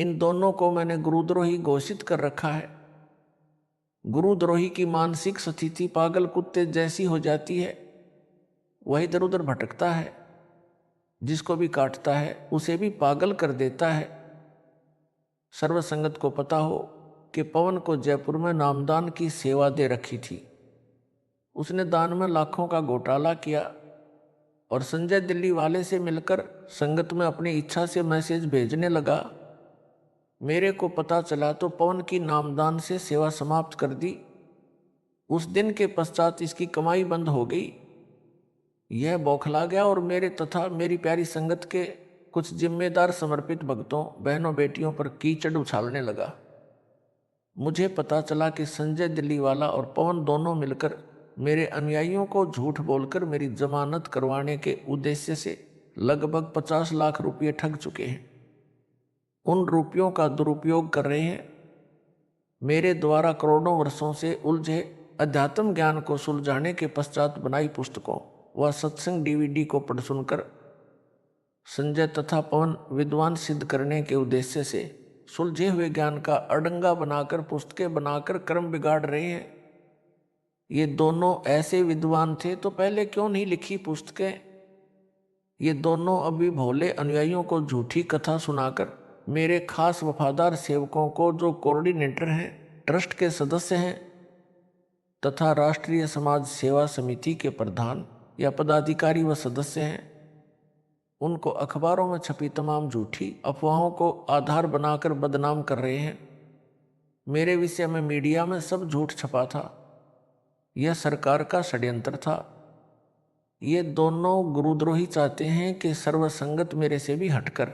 इन दोनों को मैंने गुरुद्रोही घोषित कर रखा है। गुरुद्रोही की मानसिक स्थिति पागल कुत्ते जैसी हो जाती है, वह इधर उधर भटकता है, जिसको भी काटता है उसे भी पागल कर देता है। सर्वसंगत को पता हो कि पवन को जयपुर में नामदान की सेवा दे रखी थी। उसने दान में लाखों का घोटाला किया और संजय दिल्ली वाले से मिलकर संगत में अपनी इच्छा से मैसेज भेजने लगा। मेरे को पता चला तो पवन की नामदान से सेवा समाप्त कर दी। उस दिन के पश्चात इसकी कमाई बंद हो गई। यह बौखला गया और मेरे तथा मेरी प्यारी संगत के कुछ जिम्मेदार समर्पित भक्तों, बहनों, बेटियों पर कीचड़ उछालने लगा। मुझे पता चला कि संजय दिल्ली वाला और पवन दोनों मिलकर मेरे अनुयायियों को झूठ बोलकर मेरी जमानत करवाने के उद्देश्य से लगभग 50 लाख रुपये ठग चुके हैं। उन रुपयों का दुरुपयोग कर रहे हैं। मेरे द्वारा करोड़ों वर्षों से उलझे अध्यात्म ज्ञान को सुलझाने के पश्चात बनाई पुस्तकों व सत्संग डीवीडी को पढ़ सुनकर संजय तथा पवन विद्वान सिद्ध करने के उद्देश्य से सुलझे हुए ज्ञान का अड़ंगा बनाकर पुस्तकें बनाकर क्रम बिगाड़ रहे हैं। ये दोनों ऐसे विद्वान थे तो पहले क्यों नहीं लिखी पुस्तकें? ये दोनों अभी भोले अनुयायियों को झूठी कथा सुनाकर मेरे खास वफादार सेवकों को, जो कोऑर्डिनेटर हैं, ट्रस्ट के सदस्य हैं तथा राष्ट्रीय समाज सेवा समिति के प्रधान या पदाधिकारी व सदस्य हैं, उनको अखबारों में छपी तमाम झूठी अफवाहों को आधार बनाकर बदनाम कर रहे हैं। मेरे विषय में मीडिया में सब झूठ छपा था। यह सरकार का षड्यंत्र था। ये दोनों गुरुद्रोही चाहते हैं कि सर्वसंगत मेरे से भी हटकर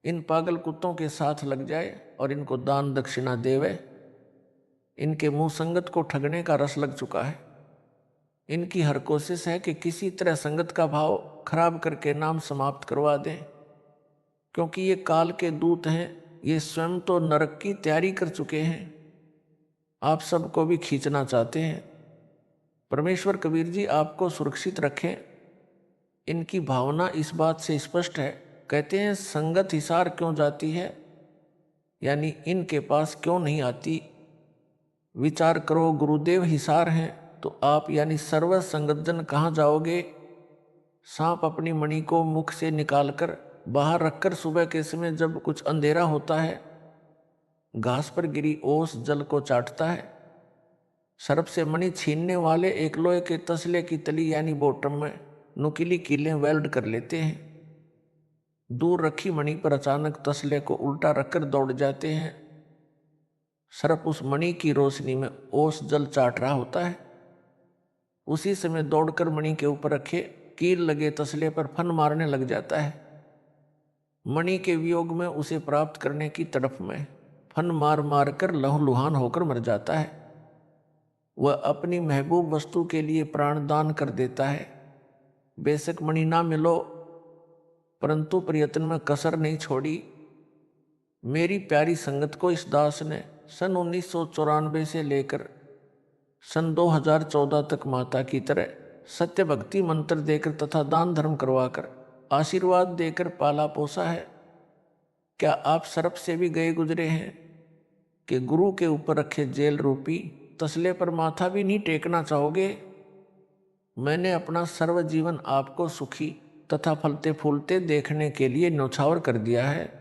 इन पागल कुत्तों के साथ लग जाए और इनको दान दक्षिणा देवे। इनके मुंह संगत को ठगने का रस लग चुका है। इनकी हर कोशिश है कि किसी तरह संगत का भाव खराब करके नाम समाप्त करवा दें, क्योंकि ये काल के दूत हैं। ये स्वयं तो नरक की तैयारी कर चुके हैं, आप सबको भी खींचना चाहते हैं। परमेश्वर कबीर जी आपको सुरक्षित रखें। इनकी भावना इस बात से स्पष्ट है। कहते हैं संगत हिसार क्यों जाती है, यानी इनके पास क्यों नहीं आती। विचार करो, गुरुदेव हिसार हैं तो आप यानी सर्व संगतजन कहाँ जाओगे? सांप अपनी मणि को मुख से निकालकर बाहर रखकर सुबह के समय जब कुछ अंधेरा होता है, घास पर गिरी ओस जल को चाटता है। सर्प से मणि छीनने वाले एक लोहे के तसले की तली यानी बॉटम में नुकीली कीलें वेल्ड कर लेते हैं। दूर रखी मणि पर अचानक तसले को उल्टा रखकर दौड़ जाते हैं। सर्प उस मणि की रोशनी में ओस जल चाट रहा होता है। उसी समय दौड़कर मणि के ऊपर रखे कील लगे तसले पर फन मारने लग जाता है। मणि के वियोग में उसे प्राप्त करने की तड़प में फन मार मार कर लहूलुहान होकर मर जाता है। वह अपनी महबूब वस्तु के लिए प्राण दान कर देता है। बेशक मणि ना मिलो, परंतु प्रयत्न में कसर नहीं छोड़ी। मेरी प्यारी संगत को इस दास ने सन 1994 से लेकर सन 2014 तक माता की तरह सत्य भक्ति मंत्र देकर तथा दान धर्म करवाकर आशीर्वाद देकर पाला पोसा है। क्या आप सर्प से भी गए गुजरे हैं कि गुरु के ऊपर रखे जेल रूपी तसले पर माथा भी नहीं टेकना चाहोगे? मैंने अपना सर्व जीवन आपको सुखी तथा फलते फूलते देखने के लिए न्यौछावर कर दिया है।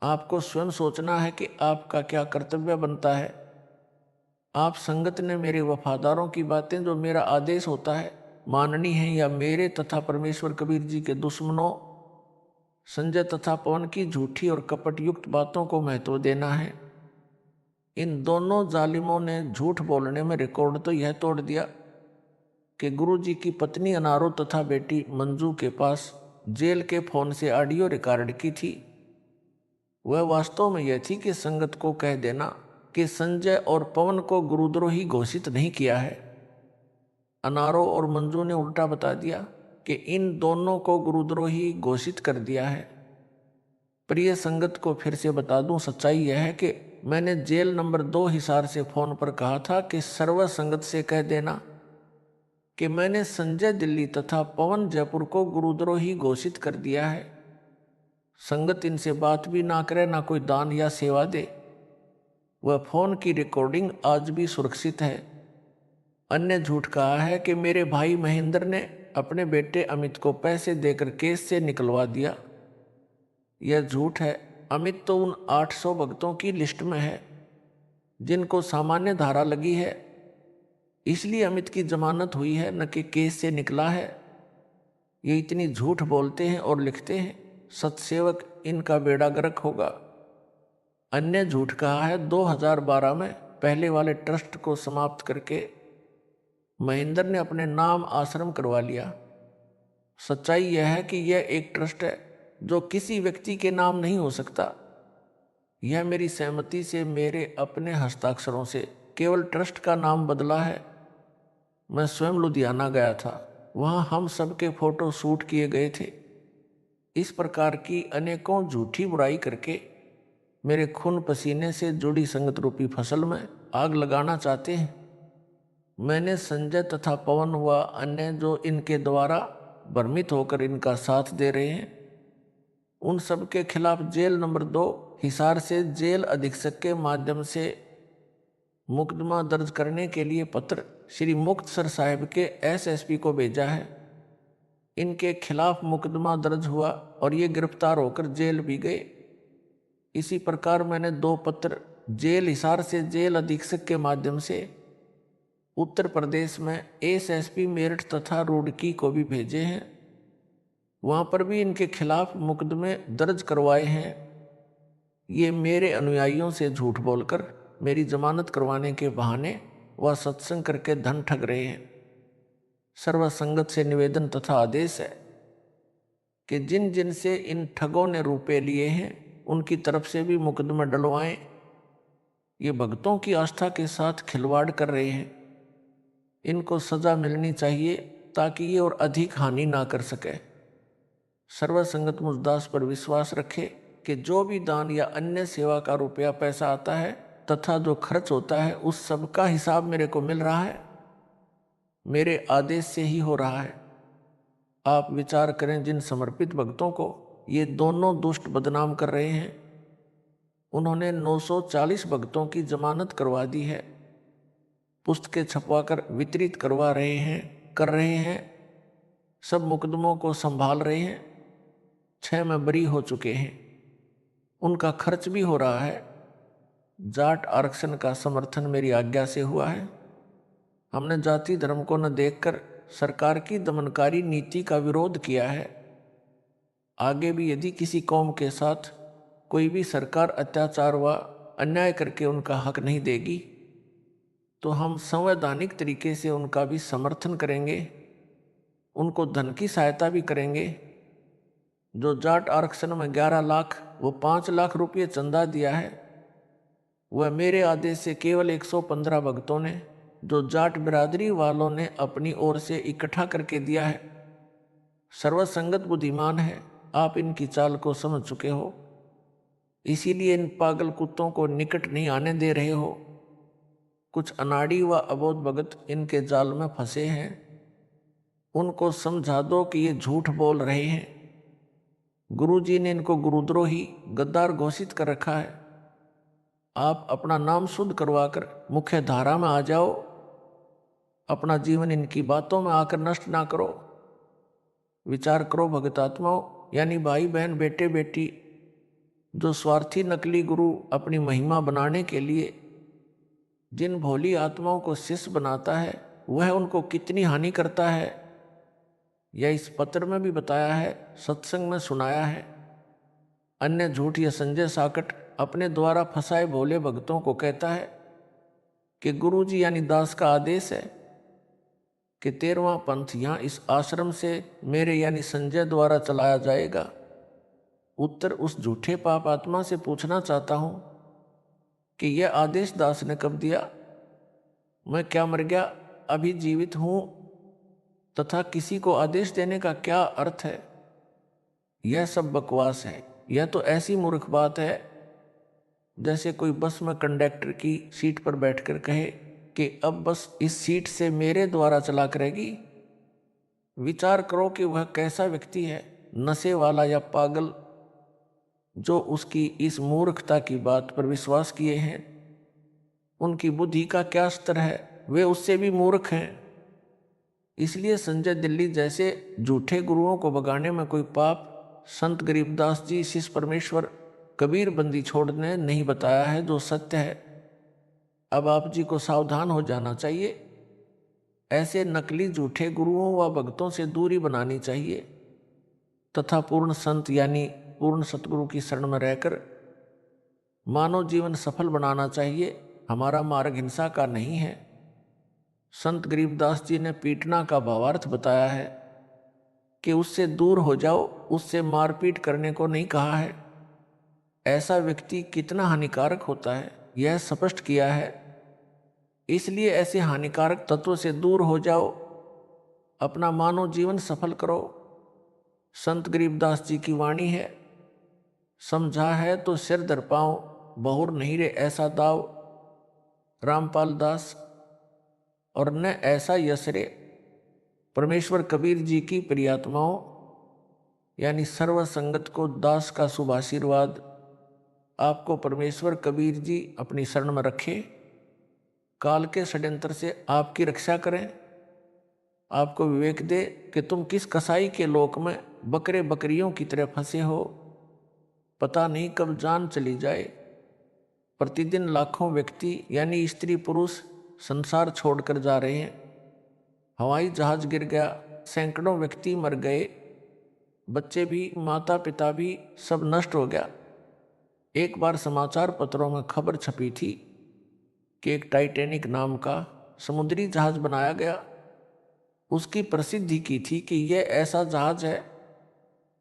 आपको स्वयं सोचना है कि आपका क्या कर्तव्य बनता है। आप संगत ने मेरे वफादारों की बातें, जो मेरा आदेश होता है, माननी है या मेरे तथा परमेश्वर कबीर जी के दुश्मनों संजय तथा पवन की झूठी और कपट युक्त बातों को महत्व देना है। इन दोनों जालिमों ने झूठ बोलने में रिकॉर्ड तो यह तोड़ दिया कि गुरु जी की पत्नी अनारो तथा बेटी मंजू के पास जेल के फोन से ऑडियो रिकॉर्ड की थी। वह वास्तव में यह थी कि संगत को कह देना कि संजय और पवन को गुरुद्रोही घोषित नहीं किया है। अनारो और मंजू ने उल्टा बता दिया कि इन दोनों को गुरुद्रोही घोषित कर दिया है। प्रिय संगत को फिर से बता दूं, सच्चाई यह है कि मैंने जेल नंबर 2 हिसार से फोन पर कहा था कि सर्व संगत से कह देना कि मैंने संजय दिल्ली तथा पवन जयपुर को गुरुद्रोही घोषित कर दिया है। संगत इनसे बात भी ना करे, ना कोई दान या सेवा दे। वह फोन की रिकॉर्डिंग आज भी सुरक्षित है। अन्य झूठ कहा है कि मेरे भाई महेंद्र ने अपने बेटे अमित को पैसे देकर केस से निकलवा दिया। यह झूठ है। अमित तो उन 800 भक्तों की लिस्ट में है जिनको सामान्य धारा लगी है, इसलिए अमित की जमानत हुई है, न कि केस से निकला है। ये इतनी झूठ बोलते हैं और लिखते हैं, सत्सेवक इनका बेड़ा गर्क होगा। अन्य झूठ कहा है 2012 में पहले वाले ट्रस्ट को समाप्त करके महेंद्र ने अपने नाम आश्रम करवा लिया। सच्चाई यह है कि यह एक ट्रस्ट है जो किसी व्यक्ति के नाम नहीं हो सकता। यह मेरी सहमति से, मेरे अपने हस्ताक्षरों से केवल ट्रस्ट का नाम बदला है। मैं स्वयं लुधियाना गया था, वहाँ हम सबके फोटो शूट किए गए थे। इस प्रकार की अनेकों झूठी बुराई करके मेरे खून पसीने से जुड़ी संगत रूपी फसल में आग लगाना चाहते हैं। मैंने संजय तथा पवन व अन्य जो इनके द्वारा भ्रमित होकर इनका साथ दे रहे हैं, उन सब के खिलाफ जेल नंबर 2 हिसार से जेल अधीक्षक के माध्यम से मुकदमा दर्ज करने के लिए पत्र श्री मुक्तसर साहिब के एसएसपी को भेजा है। इनके खिलाफ मुकदमा दर्ज हुआ और ये गिरफ्तार होकर जेल भी गए। इसी प्रकार मैंने 2 पत्र जेल हिसार से जेल अधीक्षक के माध्यम से उत्तर प्रदेश में एसएसपी मेरठ तथा रुड़की को भी भेजे हैं। वहाँ पर भी इनके खिलाफ मुकदमे दर्ज करवाए हैं। ये मेरे अनुयायियों से झूठ बोलकर मेरी जमानत करवाने के बहाने वह सत्संग करके धन ठग रहे हैं। सर्व संगत से निवेदन तथा आदेश है कि जिन जिन से इन ठगों ने रुपए लिए हैं उनकी तरफ से भी मुकदमा डलवाएं। ये भक्तों की आस्था के साथ खिलवाड़ कर रहे हैं। इनको सजा मिलनी चाहिए ताकि ये और अधिक हानि ना कर सके। सर्व संगत मुझदास पर विश्वास रखे कि जो भी दान या अन्य सेवा का रुपया पैसा आता है तथा जो खर्च होता है उस सब का हिसाब मेरे को मिल रहा है, मेरे आदेश से ही हो रहा है। आप विचार करें, जिन समर्पित भक्तों को ये दोनों दुष्ट बदनाम कर रहे हैं, उन्होंने 940 भक्तों की जमानत करवा दी है, पुस्तकें छपवाकर वितरित करवा रहे हैं, कर रहे हैं, सब मुकदमों को संभाल रहे हैं। 6 में बरी हो चुके हैं, उनका खर्च भी हो रहा है। जाट आरक्षण का समर्थन मेरी आज्ञा से हुआ है। हमने जाति धर्म को न देखकर सरकार की दमनकारी नीति का विरोध किया है। आगे भी यदि किसी कौम के साथ कोई भी सरकार अत्याचार व अन्याय करके उनका हक नहीं देगी तो हम संवैधानिक तरीके से उनका भी समर्थन करेंगे, उनको धन की सहायता भी करेंगे। जो जाट आरक्षण में 11 लाख वो 5 लाख रुपये चंदा दिया है, वह मेरे आदेश से केवल 115 भक्तों ने, जो जाट बिरादरी वालों ने अपनी ओर से इकट्ठा करके दिया है। सर्वसंगत बुद्धिमान है, आप इनकी चाल को समझ चुके हो, इसीलिए इन पागल कुत्तों को निकट नहीं आने दे रहे हो। कुछ अनाड़ी व अबोध भगत इनके जाल में फंसे हैं, उनको समझा दो कि ये झूठ बोल रहे हैं। गुरुजी ने इनको गुरुद्रोही गद्दार घोषित कर रखा है। आप अपना नाम शुद्ध करवाकर मुख्य धारा में आ जाओ, अपना जीवन इनकी बातों में आकर नष्ट ना करो। विचार करो भगतात्माओं, यानी भाई बहन बेटे बेटी, जो स्वार्थी नकली गुरु अपनी महिमा बनाने के लिए जिन भोली आत्माओं को शिष्य बनाता है, वह उनको कितनी हानि करता है, यह इस पत्र में भी बताया है, सत्संग में सुनाया है। अन्य झूठ यह संजय साकट अपने द्वारा फंसाए भोले भक्तों को कहता है कि गुरुजी यानी दास का आदेश है कि 13वां पंथ यहाँ इस आश्रम से मेरे यानी संजय द्वारा चलाया जाएगा। उत्तर उस झूठे पाप आत्मा से पूछना चाहता हूँ कि यह आदेश दास ने कब दिया? मैं क्या मर गया, अभी जीवित हूँ, तथा किसी को आदेश देने का क्या अर्थ है? यह सब बकवास है। यह तो ऐसी मूर्ख बात है जैसे कोई बस में कंडक्टर की सीट पर बैठकर कहे कि अब बस इस सीट से मेरे द्वारा चला करेगी। विचार करो कि वह कैसा व्यक्ति है, नशे वाला या पागल, जो उसकी इस मूर्खता की बात पर विश्वास किए हैं, उनकी बुद्धि का क्या स्तर है, वे उससे भी मूर्ख हैं। इसलिए संजय दिल्ली जैसे झूठे गुरुओं को भगाने में कोई पाप संत गरीबदास जी शिष्य परमेश्वर कबीर बंदी छोड़ने नहीं बताया है, जो सत्य है। अब आप जी को सावधान हो जाना चाहिए। ऐसे नकली झूठे गुरुओं व भक्तों से दूरी बनानी चाहिए तथा पूर्ण संत यानी पूर्ण सतगुरु की शरण में रहकर मानव जीवन सफल बनाना चाहिए। हमारा मार्ग हिंसा का नहीं है। संत गरीबदास जी ने पीटना का भावार्थ बताया है कि उससे दूर हो जाओ, उससे मारपीट करने को नहीं कहा है। ऐसा व्यक्ति कितना हानिकारक होता है यह स्पष्ट किया है। इसलिए ऐसे हानिकारक तत्वों से दूर हो जाओ, अपना मानव जीवन सफल करो। संत गरीबदास जी की वाणी है, समझा है तो सिर धर पाओ, बहुर नहीं रे ऐसा दाव। रामपाल दास और न ऐसा यश रे। परमेश्वर कबीर जी की प्रियात्माओं यानी सर्व संगत को दास का शुभ आशीर्वाद। आपको परमेश्वर कबीर जी अपनी शरण में रखे, काल के षड्यंत्र से आपकी रक्षा करें, आपको विवेक दे कि तुम किस कसाई के लोक में बकरे बकरियों की तरह फंसे हो। पता नहीं कब जान चली जाए। प्रतिदिन लाखों व्यक्ति यानी स्त्री पुरुष संसार छोड़कर जा रहे हैं। हवाई जहाज गिर गया, सैकड़ों व्यक्ति मर गए, बच्चे भी माता पिता भी सब नष्ट हो गया। एक बार समाचार पत्रों में खबर छपी थी कि एक टाइटैनिक नाम का समुद्री जहाज बनाया गया। उसकी प्रसिद्धि की थी कि यह ऐसा जहाज है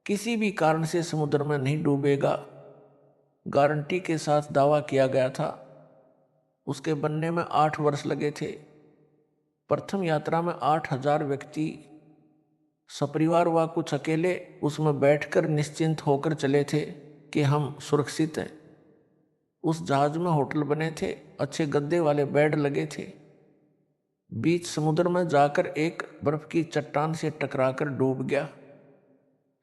किसी भी कारण से समुद्र में नहीं डूबेगा। गारंटी के साथ दावा किया गया था। उसके बनने में 8 वर्ष लगे थे। प्रथम यात्रा में 8,000 व्यक्ति सपरिवार व कुछ अकेले उसमें बैठकर निश्चिंत होकर चले थे कि हम सुरक्षित हैं। उस जहाज में होटल बने थे, अच्छे गद्दे वाले बेड लगे थे। बीच समुद्र में जाकर एक बर्फ की चट्टान से टकराकर डूब गया।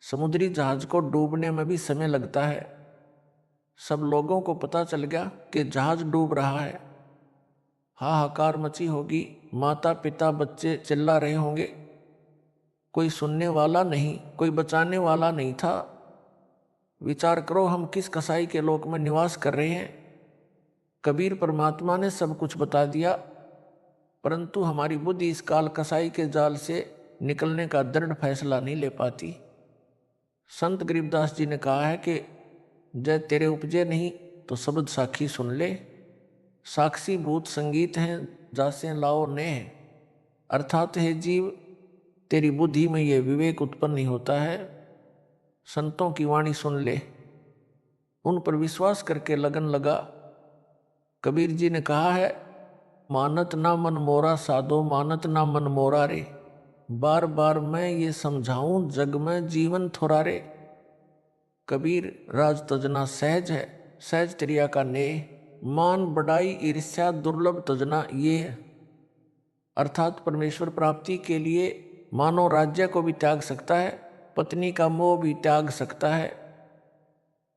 समुद्री जहाज को डूबने में भी समय लगता है। सब लोगों को पता चल गया कि जहाज डूब रहा है। हाहाकार मची होगी, माता पिता बच्चे चिल्ला रहे होंगे। कोई सुनने वाला नहीं, कोई बचाने वाला नहीं था। विचार करो हम किस कसाई के लोक में निवास कर रहे हैं। कबीर परमात्मा ने सब कुछ बता दिया, परंतु हमारी बुद्धि इस काल कसाई के जाल से निकलने का दृढ़ फैसला नहीं ले पाती। संत गरीबदास जी ने कहा है कि जय तेरे उपजे नहीं तो शब्द साखी सुन ले। साक्षी भूत संगीत हैं जासे लाओ ने। अर्थात है जीव, तेरी बुद्धि में ये विवेक उत्पन्न नहीं होता है। संतों की वाणी सुन ले, उन पर विश्वास करके लगन लगा। कबीर जी ने कहा है, मानत ना मन मोरा साधो मानत ना मन मोरा रे। बार बार मैं ये समझाऊं जग में जीवन थोड़ा रे। कबीर राज तजना सहज है, सहज त्रिया का ने। मान बढ़ाई ईर्ष्या दुर्लभ तजना ये है। अर्थात परमेश्वर प्राप्ति के लिए मानव राज्य को भी त्याग सकता है, पत्नी का मोह भी त्याग सकता है,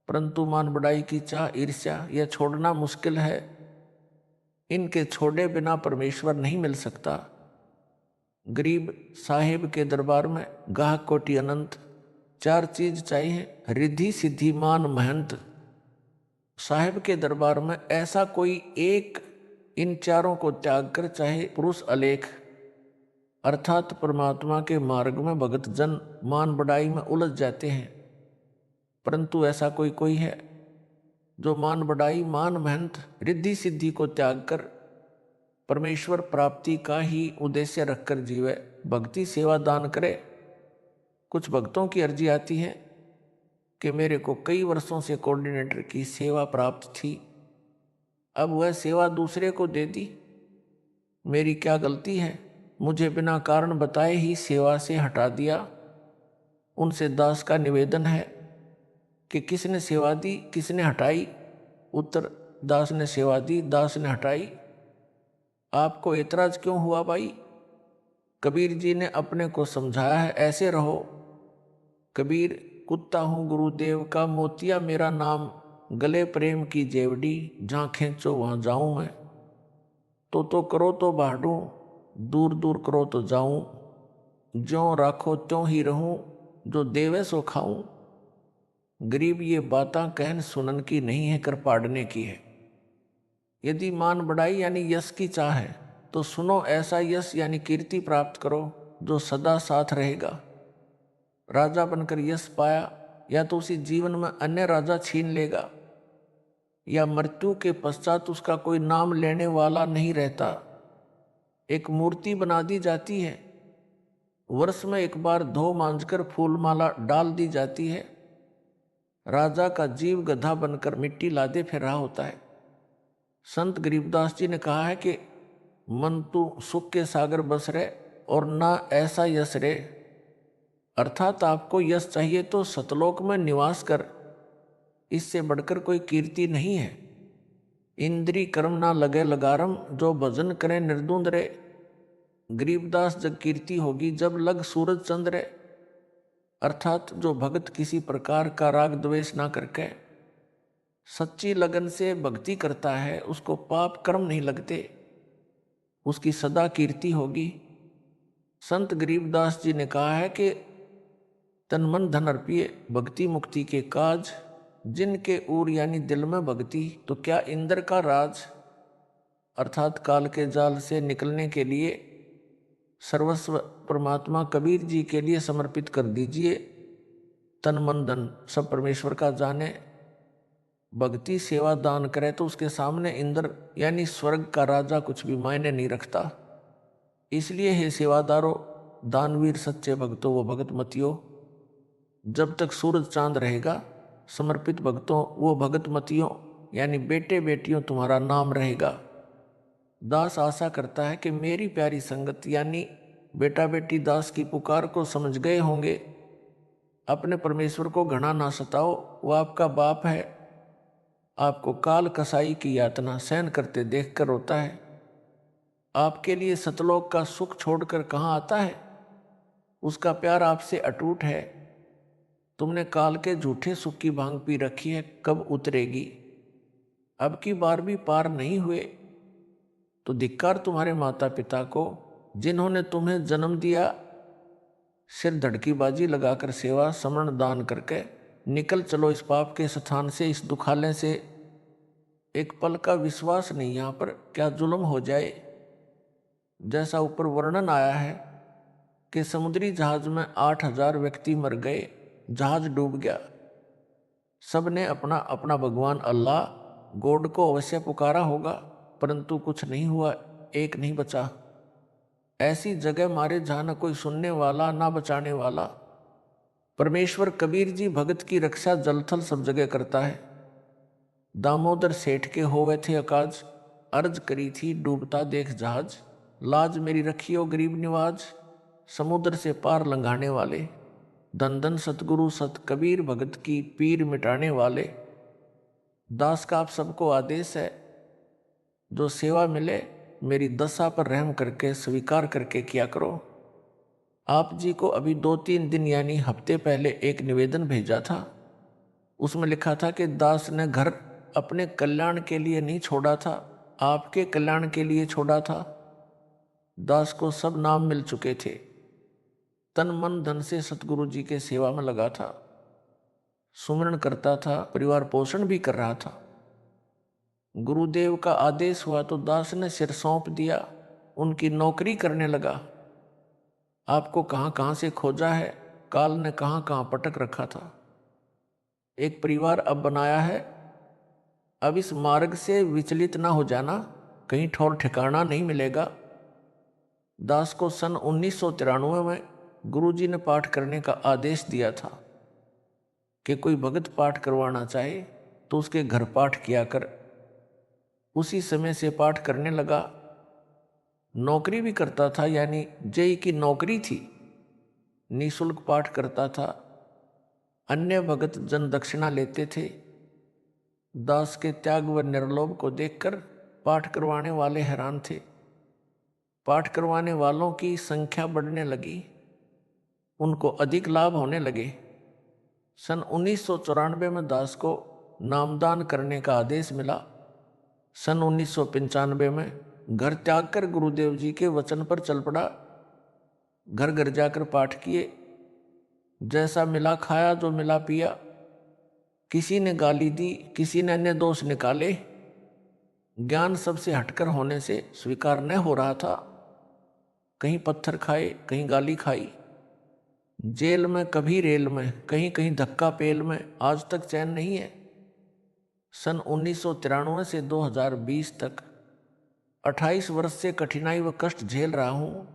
परंतु मान बढ़ाई की चाह ईर्ष्या यह छोड़ना मुश्किल है। इनके छोड़े बिना परमेश्वर नहीं मिल सकता। गरीब साहेब के दरबार में गाहक कोटि अनंत, 4 चीज चाहिए, रिद्धि सिद्धि मान महंत। साहेब के दरबार में ऐसा कोई एक इन चारों को त्याग कर, चाहे पुरुष अलेख अर्थात परमात्मा के मार्ग में भगत जन मान बढ़ाई में उलझ जाते हैं, परंतु ऐसा कोई है जो मान बढ़ाई मान महंत रिद्धि सिद्धि को त्याग कर परमेश्वर प्राप्ति का ही उद्देश्य रखकर जीवे, भक्ति सेवा दान करे। कुछ भक्तों की अर्जी आती है कि मेरे को कई वर्षों से कोऑर्डिनेटर की सेवा प्राप्त थी, अब वह सेवा दूसरे को दे दी, मेरी क्या गलती है? मुझे बिना कारण बताए ही सेवा से हटा दिया। उनसे दास का निवेदन है कि किसने सेवा दी, किसने हटाई? उत्तर, दास ने सेवा दी, दास ने हटाई। आपको ऐतराज क्यों हुआ भाई? कबीर जी ने अपने को समझाया है, ऐसे रहो। कबीर कुत्ता हूँ गुरुदेव का, मोतिया मेरा नाम, गले प्रेम की जेवड़ी, जहाँ खींचो वहाँ जाऊँ मैं। तो करो तो बाढ़ूं, दूर दूर करो तो जाऊं, ज्यों राखो त्यों ही रहूं, जो देवे सो खाऊं। गरीब ये बातां कहन सुनन की नहीं है, कर पाड़ने की है। यदि मान बढ़ाई यानी यश की चाह है तो सुनो ऐसा यश यानी कीर्ति प्राप्त करो जो सदा साथ रहेगा। राजा बनकर यश पाया या तो उसी जीवन में अन्य राजा छीन लेगा, या मृत्यु के पश्चात उसका कोई नाम लेने वाला नहीं रहता। एक मूर्ति बना दी जाती है, वर्ष में एक बार धो मांझकर फूलमाला डाल दी जाती है। राजा का जीव गधा बनकर मिट्टी लादे फिर रहा होता है। संत गरीबदास जी ने कहा है कि मन तू सुख के सागर बस रहे और ना ऐसा यश रे। अर्थात आपको यश चाहिए तो सतलोक में निवास कर, इससे बढ़कर कोई कीर्ति नहीं है। इंद्री कर्म ना लगे लगारम, जो भजन करे निर्दुंद रे। गरीबदास जग कीर्ति होगी जब लग सूरज चंद्र, अर्थात जो भक्त किसी प्रकार का राग द्वेष ना करके सच्ची लगन से भक्ति करता है, उसको पाप कर्म नहीं लगते, उसकी सदा कीर्ति होगी। संत गरीबदास जी ने कहा है कि तन मन धन अर्पिए भक्ति मुक्ति के काज, जिनके ऊर यानी दिल में भक्ति तो क्या इंद्र का राज। अर्थात काल के जाल से निकलने के लिए सर्वस्व परमात्मा कबीर जी के लिए समर्पित कर दीजिए। तन मन धन सब परमेश्वर का जाने, भक्ति सेवा दान करे तो उसके सामने इंद्र यानी स्वर्ग का राजा कुछ भी मायने नहीं रखता। इसलिए हे सेवादारों, दानवीर सच्चे भक्तों वो भगत मतियों, जब तक सूरज चांद रहेगा समर्पित भक्तों वो भगत मतियों यानी बेटे बेटियों तुम्हारा नाम रहेगा। दास आशा करता है कि मेरी प्यारी संगत यानी बेटा बेटी दास की पुकार को समझ गए होंगे। अपने परमेश्वर को घना ना सताओ, वो आपका बाप है, आपको काल कसाई की यातना सहन करते देखकर रोता है। आपके लिए सतलोक का सुख छोड़कर कहाँ आता है, उसका प्यार आपसे अटूट है। तुमने काल के झूठे सुख की भांग पी रखी है, कब उतरेगी। अब की बार भी पार नहीं हुए तो धिक्कार तुम्हारे माता पिता को, जिन्होंने तुम्हें जन्म दिया। सिर धड़कीबाजी लगाकर सेवा समरण दान करके निकल चलो इस पाप के स्थान से, इस दुखालय से। एक पल का विश्वास नहीं यहाँ पर क्या जुल्म हो जाए। जैसा ऊपर वर्णन आया है कि समुद्री जहाज में 8,000 व्यक्ति मर गए, जहाज डूब गया। सब ने अपना अपना भगवान अल्लाह गॉड को अवश्य पुकारा होगा, परंतु कुछ नहीं हुआ, एक नहीं बचा। ऐसी जगह मारे जहाँ न कोई सुनने वाला ना बचाने वाला। परमेश्वर कबीर जी भगत की रक्षा जलथल सब जगह करता है। दामोदर सेठ के होवे थे अकाज, अर्ज करी थी डूबता देख जहाज। लाज मेरी रखियो गरीब निवाज, समुद्र से पार लंघाने वाले। धन धन सतगुरु सत कबीर भगत की पीर मिटाने वाले। दास का आप सबको आदेश है, जो सेवा मिले मेरी दशा पर रहम करके स्वीकार करके किया करो। आप जी को अभी 2-3 दिन यानी हफ्ते पहले एक निवेदन भेजा था। उसमें लिखा था कि दास ने घर अपने कल्याण के लिए नहीं छोड़ा था, आपके कल्याण के लिए छोड़ा था। दास को सब नाम मिल चुके थे, तन मन धन से सतगुरु जी के सेवा में लगा था, सुमरण करता था, परिवार पोषण भी कर रहा था। गुरुदेव का आदेश हुआ तो दास ने सिर सौंप दिया, उनकी नौकरी करने लगा। आपको कहाँ कहाँ से खोजा है, काल ने कहाँ कहाँ पटक रखा था। एक परिवार अब बनाया है, अब इस मार्ग से विचलित ना हो जाना, कहीं ठौर ठिकाना नहीं मिलेगा। दास को सन 1993 में गुरुजी ने पाठ करने का आदेश दिया था कि कोई भगत पाठ करवाना चाहे तो उसके घर पाठ किया कर। उसी समय से पाठ करने लगा। नौकरी भी करता था, यानी जेई की नौकरी थी, निःशुल्क पाठ करता था। अन्य भगत जन दक्षिणा लेते थे। दास के त्याग व निर्लोभ को देखकर पाठ करवाने वाले हैरान थे। पाठ करवाने वालों की संख्या बढ़ने लगी, उनको अधिक लाभ होने लगे। सन 1994 में दास को नामदान करने का आदेश मिला। सन 1995 में घर त्याग कर गुरुदेव जी के वचन पर चल पड़ा। घर घर जाकर पाठ किए, जैसा मिला खाया, जो मिला पिया। किसी ने गाली दी, किसी ने अन्य दोष निकाले। ज्ञान सबसे हटकर होने से स्वीकार न हो रहा था। कहीं पत्थर खाए, कहीं गाली खाई, जेल में, कभी रेल में, कहीं कहीं धक्का पेल में, आज तक चैन नहीं है। सन 1993 से 2020 तक 28 वर्ष से कठिनाई व कष्ट झेल रहा हूँ।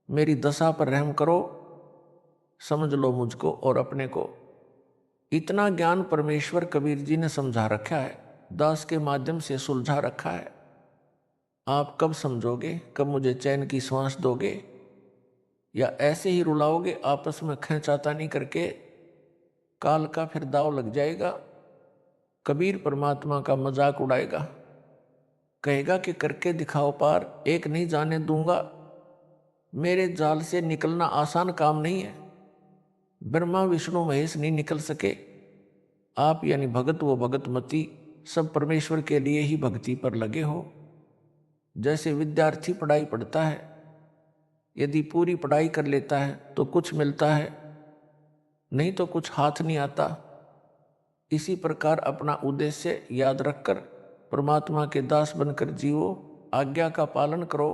मेरी दशा पर रहम करो, समझ लो मुझको और अपने को। इतना ज्ञान परमेश्वर कबीर जी ने समझा रखा है, दास के माध्यम से सुलझा रखा है। आप कब समझोगे, कब मुझे चैन की सांस दोगे, या ऐसे ही रुलाओगे आपस में खींचातानी करके? काल का फिर दाव लग जाएगा। कबीर परमात्मा का मजाक उड़ाएगा, कहेगा कि करके दिखाओ पार, एक नहीं जाने दूंगा। मेरे जाल से निकलना आसान काम नहीं है। ब्रह्मा विष्णु महेश नहीं निकल सके। आप यानी भगत व भगतमती सब परमेश्वर के लिए ही भक्ति पर लगे हो। जैसे विद्यार्थी पढ़ाई पढ़ता है, यदि पूरी पढ़ाई कर लेता है तो कुछ मिलता है, नहीं तो कुछ हाथ नहीं आता। इसी प्रकार अपना उद्देश्य याद रखकर परमात्मा के दास बनकर जीवो, आज्ञा का पालन करो,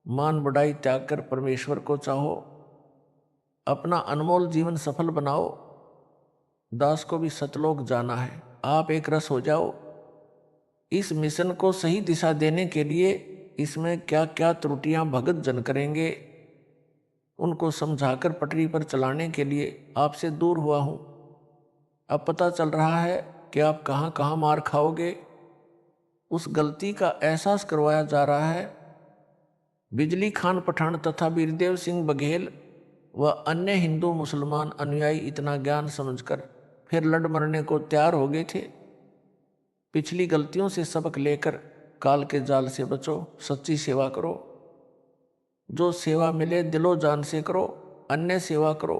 मान बढ़ाई त्याग कर परमेश्वर को चाहो, अपना अनमोल जीवन सफल बनाओ। दास को भी सतलोक जाना है, आप एक रस हो जाओ। इस मिशन को सही दिशा देने के लिए इसमें क्या क्या त्रुटियां भगत जन करेंगे, उनको समझाकर पटरी पर चलाने के लिए आपसे दूर हुआ हूं। अब पता चल रहा है कि आप कहां कहां मार खाओगे। उस गलती का एहसास करवाया जा रहा है। बिजली खान पठान तथा वीरदेव सिंह बघेल व अन्य हिंदू मुसलमान अनुयायी इतना ज्ञान समझकर फिर लड़ मरने को तैयार हो गए थे। पिछली गलतियों से सबक लेकर काल के जाल से बचो, सच्ची सेवा करो। जो सेवा मिले दिलो जान से करो, अन्य सेवा करो।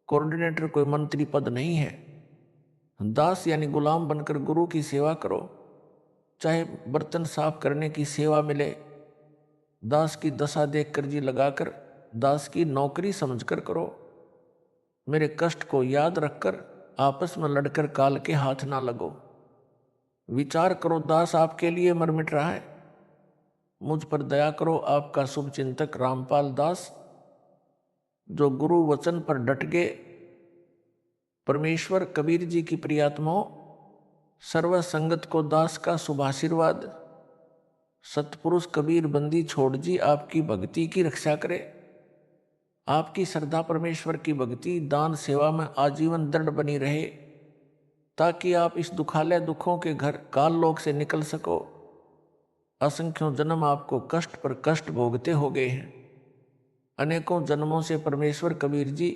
कोऑर्डिनेटर कोई मंत्री पद नहीं है। दास यानी गुलाम बनकर गुरु की सेवा करो। चाहे बर्तन साफ करने की सेवा मिले, दास की दशा देखकर जी लगाकर दास की नौकरी समझकर करो। मेरे कष्ट को याद रखकर आपस में लड़कर काल के हाथ ना लगो। विचार करो, दास आपके लिए मर मिट रहा है। मुझ पर दया करो, आपका शुभ चिंतक रामपाल दास, जो गुरु वचन पर डट गए। परमेश्वर कबीर जी की प्रियात्माओं, सर्व संगत को दास का शुभाशीर्वाद। सतपुरुष कबीर बंदी छोड़ जी आपकी भक्ति की रक्षा करे। आपकी श्रद्धा परमेश्वर की भक्ति दान सेवा में आजीवन दृढ़ बनी रहे, ताकि आप इस दुखालय दुखों के घर काल लोक से निकल सको। असंख्यों जन्म आपको कष्ट पर कष्ट भोगते हो गए हैं। अनेकों जन्मों से परमेश्वर कबीर जी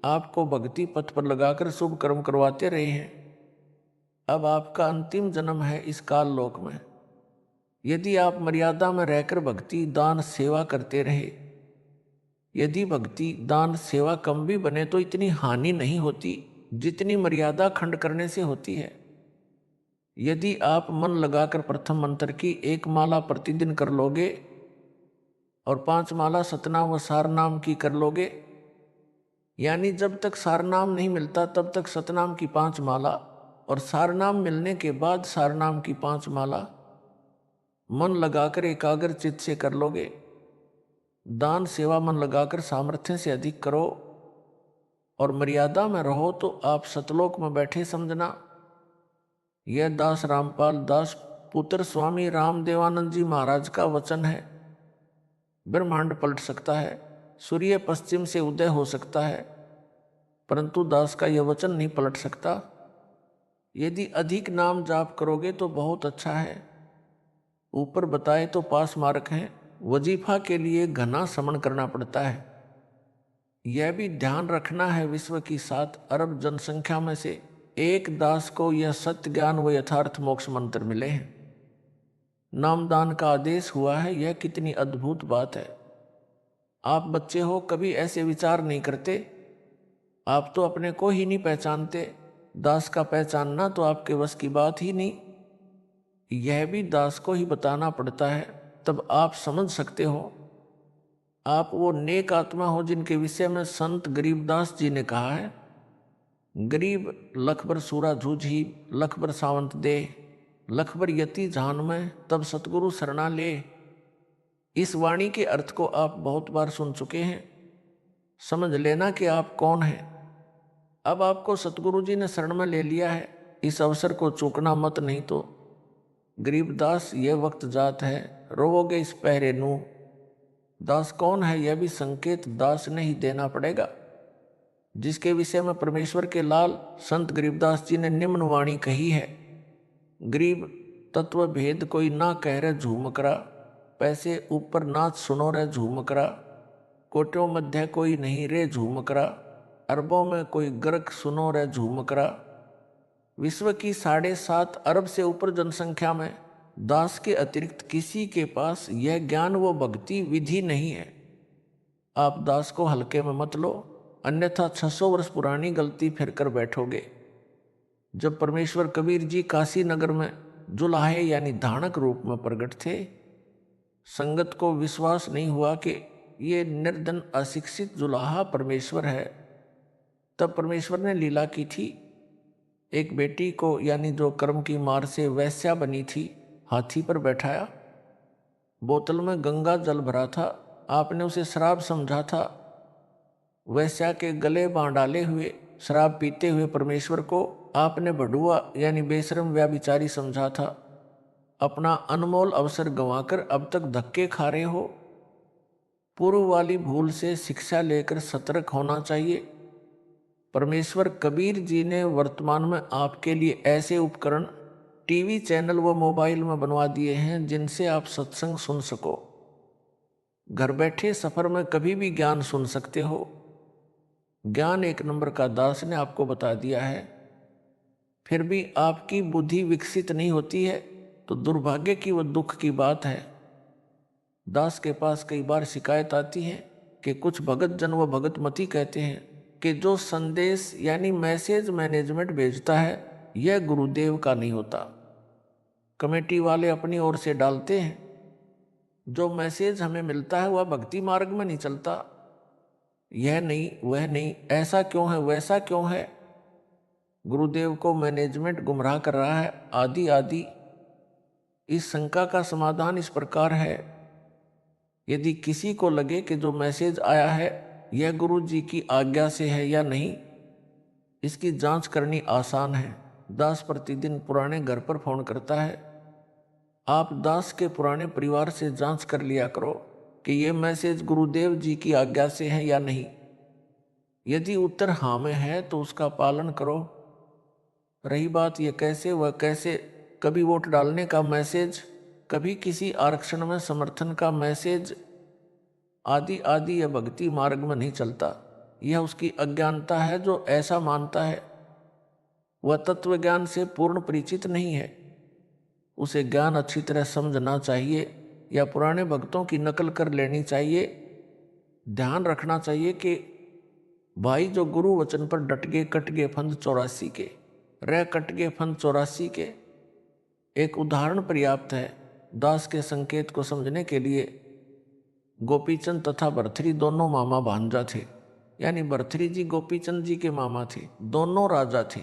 आपको भक्ति पथ पर लगाकर शुभ कर्म करवाते रहे हैं। अब आपका अंतिम जन्म है इस काल लोक में। यदि आप मर्यादा में रहकर भक्ति दान सेवा करते रहे, यदि भक्ति दान सेवा कम भी बने तो इतनी हानि नहीं होती जितनी मर्यादा खंड करने से होती है। यदि आप मन लगाकर प्रथम मंत्र की 1 माला प्रतिदिन कर लोगे और 5 माला सतनाम व सारनाम की कर लोगे, यानी जब तक सारनाम नहीं मिलता तब तक सतनाम की 5 माला और सारनाम मिलने के बाद सारनाम की 5 माला मन लगाकर एकाग्र चित्त से कर लोगे। दान सेवा मन लगाकर सामर्थ्य से अधिक करो और मर्यादा में रहो तो आप सतलोक में बैठे समझना। यह दास रामपाल दास पुत्र स्वामी रामदेवानंद जी महाराज का वचन है। ब्रह्मांड पलट सकता है, सूर्य पश्चिम से उदय हो सकता है, परंतु दास का यह वचन नहीं पलट सकता। यदि अधिक नाम जाप करोगे तो बहुत अच्छा है। ऊपर बताए तो पास मार्क हैं। वजीफा के लिए घना समन करना पड़ता है। यह भी ध्यान रखना है, विश्व की 7 अरब जनसंख्या में से एक दास को यह सत्य ज्ञान व यथार्थ मोक्ष मंत्र मिले हैं। नामदान का आदेश हुआ है, यह कितनी अद्भुत बात है। आप बच्चे हो, कभी ऐसे विचार नहीं करते। आप तो अपने को ही नहीं पहचानते, दास का पहचानना तो आपके बस की बात ही नहीं। यह भी दास को ही बताना पड़ता है, तब आप समझ सकते हो। आप वो नेक आत्मा हो जिनके विषय में संत गरीबदास जी ने कहा है, गरीब लख बर सूरा जूझी, लख बर सावंत दे, लख बर यति जान में, तब सतगुरु शरणा ले। इस वाणी के अर्थ को आप बहुत बार सुन चुके हैं। समझ लेना कि आप कौन हैं। अब आपको सतगुरु जी ने शरण में ले लिया है, इस अवसर को चूकना मत, नहीं तो गरीबदास ये वक्त जात है, रोवोगे इस पहरे नू। दास कौन है यह भी संकेत दास ने ही देना पड़ेगा, जिसके विषय में परमेश्वर के लाल संत गरीबदास जी ने निम्न वाणी कही है। गरीब तत्व भेद कोई ना कह रहे झूमकरा, पैसे ऊपर नाच सुनो रे झूमकरा, कोटों मध्य कोई नहीं रे झूमकरा, अरबों में कोई गर्क सुनो रे झूमकरा। विश्व की 7.5 अरब से ऊपर जनसंख्या में दास के अतिरिक्त किसी के पास यह ज्ञान व भक्ति विधि नहीं है। आप दास को हल्के में मत लो, अन्यथा 600 वर्ष पुरानी गलती फिर कर बैठोगे। जब परमेश्वर कबीर जी काशी नगर में जुलाहे यानी धानक रूप में प्रकट थे, संगत को विश्वास नहीं हुआ कि ये निर्धन अशिक्षित जुलाहा परमेश्वर है। तब परमेश्वर ने लीला की थी, एक बेटी को यानी जो कर्म की मार से वैश्या बनी थी, हाथी पर बैठाया, बोतल में गंगा जल भरा था, आपने उसे शराब समझा था। वैश्या के गले बांध डाले हुए शराब पीते हुए परमेश्वर को आपने बड़ुआ यानी बेशरम व्याभिचारी समझा था। अपना अनमोल अवसर गंवाकर अब तक धक्के खा रहे हो। पूर्व वाली भूल से शिक्षा लेकर सतर्क होना चाहिए। परमेश्वर कबीर जी ने वर्तमान में आपके लिए ऐसे उपकरण टीवी चैनल व मोबाइल में बनवा दिए हैं जिनसे आप सत्संग सुन सको। घर बैठे सफर में कभी भी ज्ञान सुन सकते हो। ज्ञान एक नंबर का दास ने आपको बता दिया है, फिर भी आपकी बुद्धि विकसित नहीं होती है तो दुर्भाग्य की व दुख की बात है। दास के पास कई बार शिकायत आती है कि कुछ भगत जन व भगतमती कहते हैं कि जो संदेश यानी मैसेज मैनेजमेंट भेजता है यह गुरुदेव का नहीं होता, कमेटी वाले अपनी ओर से डालते हैं। जो मैसेज हमें मिलता है वह भक्ति मार्ग में नहीं चलता। यह नहीं वह नहीं, ऐसा क्यों है वैसा क्यों है, गुरुदेव को मैनेजमेंट गुमराह कर रहा है, आदि आदि। इस शंका का समाधान इस प्रकार है, यदि किसी को लगे कि जो मैसेज आया है यह गुरु जी की आज्ञा से है या नहीं, इसकी जांच करनी आसान है। दास प्रतिदिन पुराने घर पर फोन करता है, आप दास के पुराने परिवार से जांच कर लिया करो कि यह मैसेज गुरुदेव जी की आज्ञा से है या नहीं। यदि उत्तर हाँ में है तो उसका पालन करो। रही बात यह कैसे वह कैसे, कभी वोट डालने का मैसेज, कभी किसी आरक्षण में समर्थन का मैसेज, आदि आदि, यह भक्ति मार्ग में नहीं चलता। यह उसकी अज्ञानता है जो ऐसा मानता है। वह तत्व ज्ञान से पूर्ण परिचित नहीं है। उसे ज्ञान अच्छी तरह समझना चाहिए या पुराने भक्तों की नकल कर लेनी चाहिए। ध्यान रखना चाहिए कि भाई जो गुरु वचन पर डट गए कट गए फंद 84 के, रह कट गए फंद 84 के। एक उदाहरण पर्याप्त है दास के संकेत को समझने के लिए। गोपीचंद तथा भरथरी दोनों मामा भांजा थे, यानी भरथरी जी गोपीचंद जी के मामा थे, दोनों राजा थे।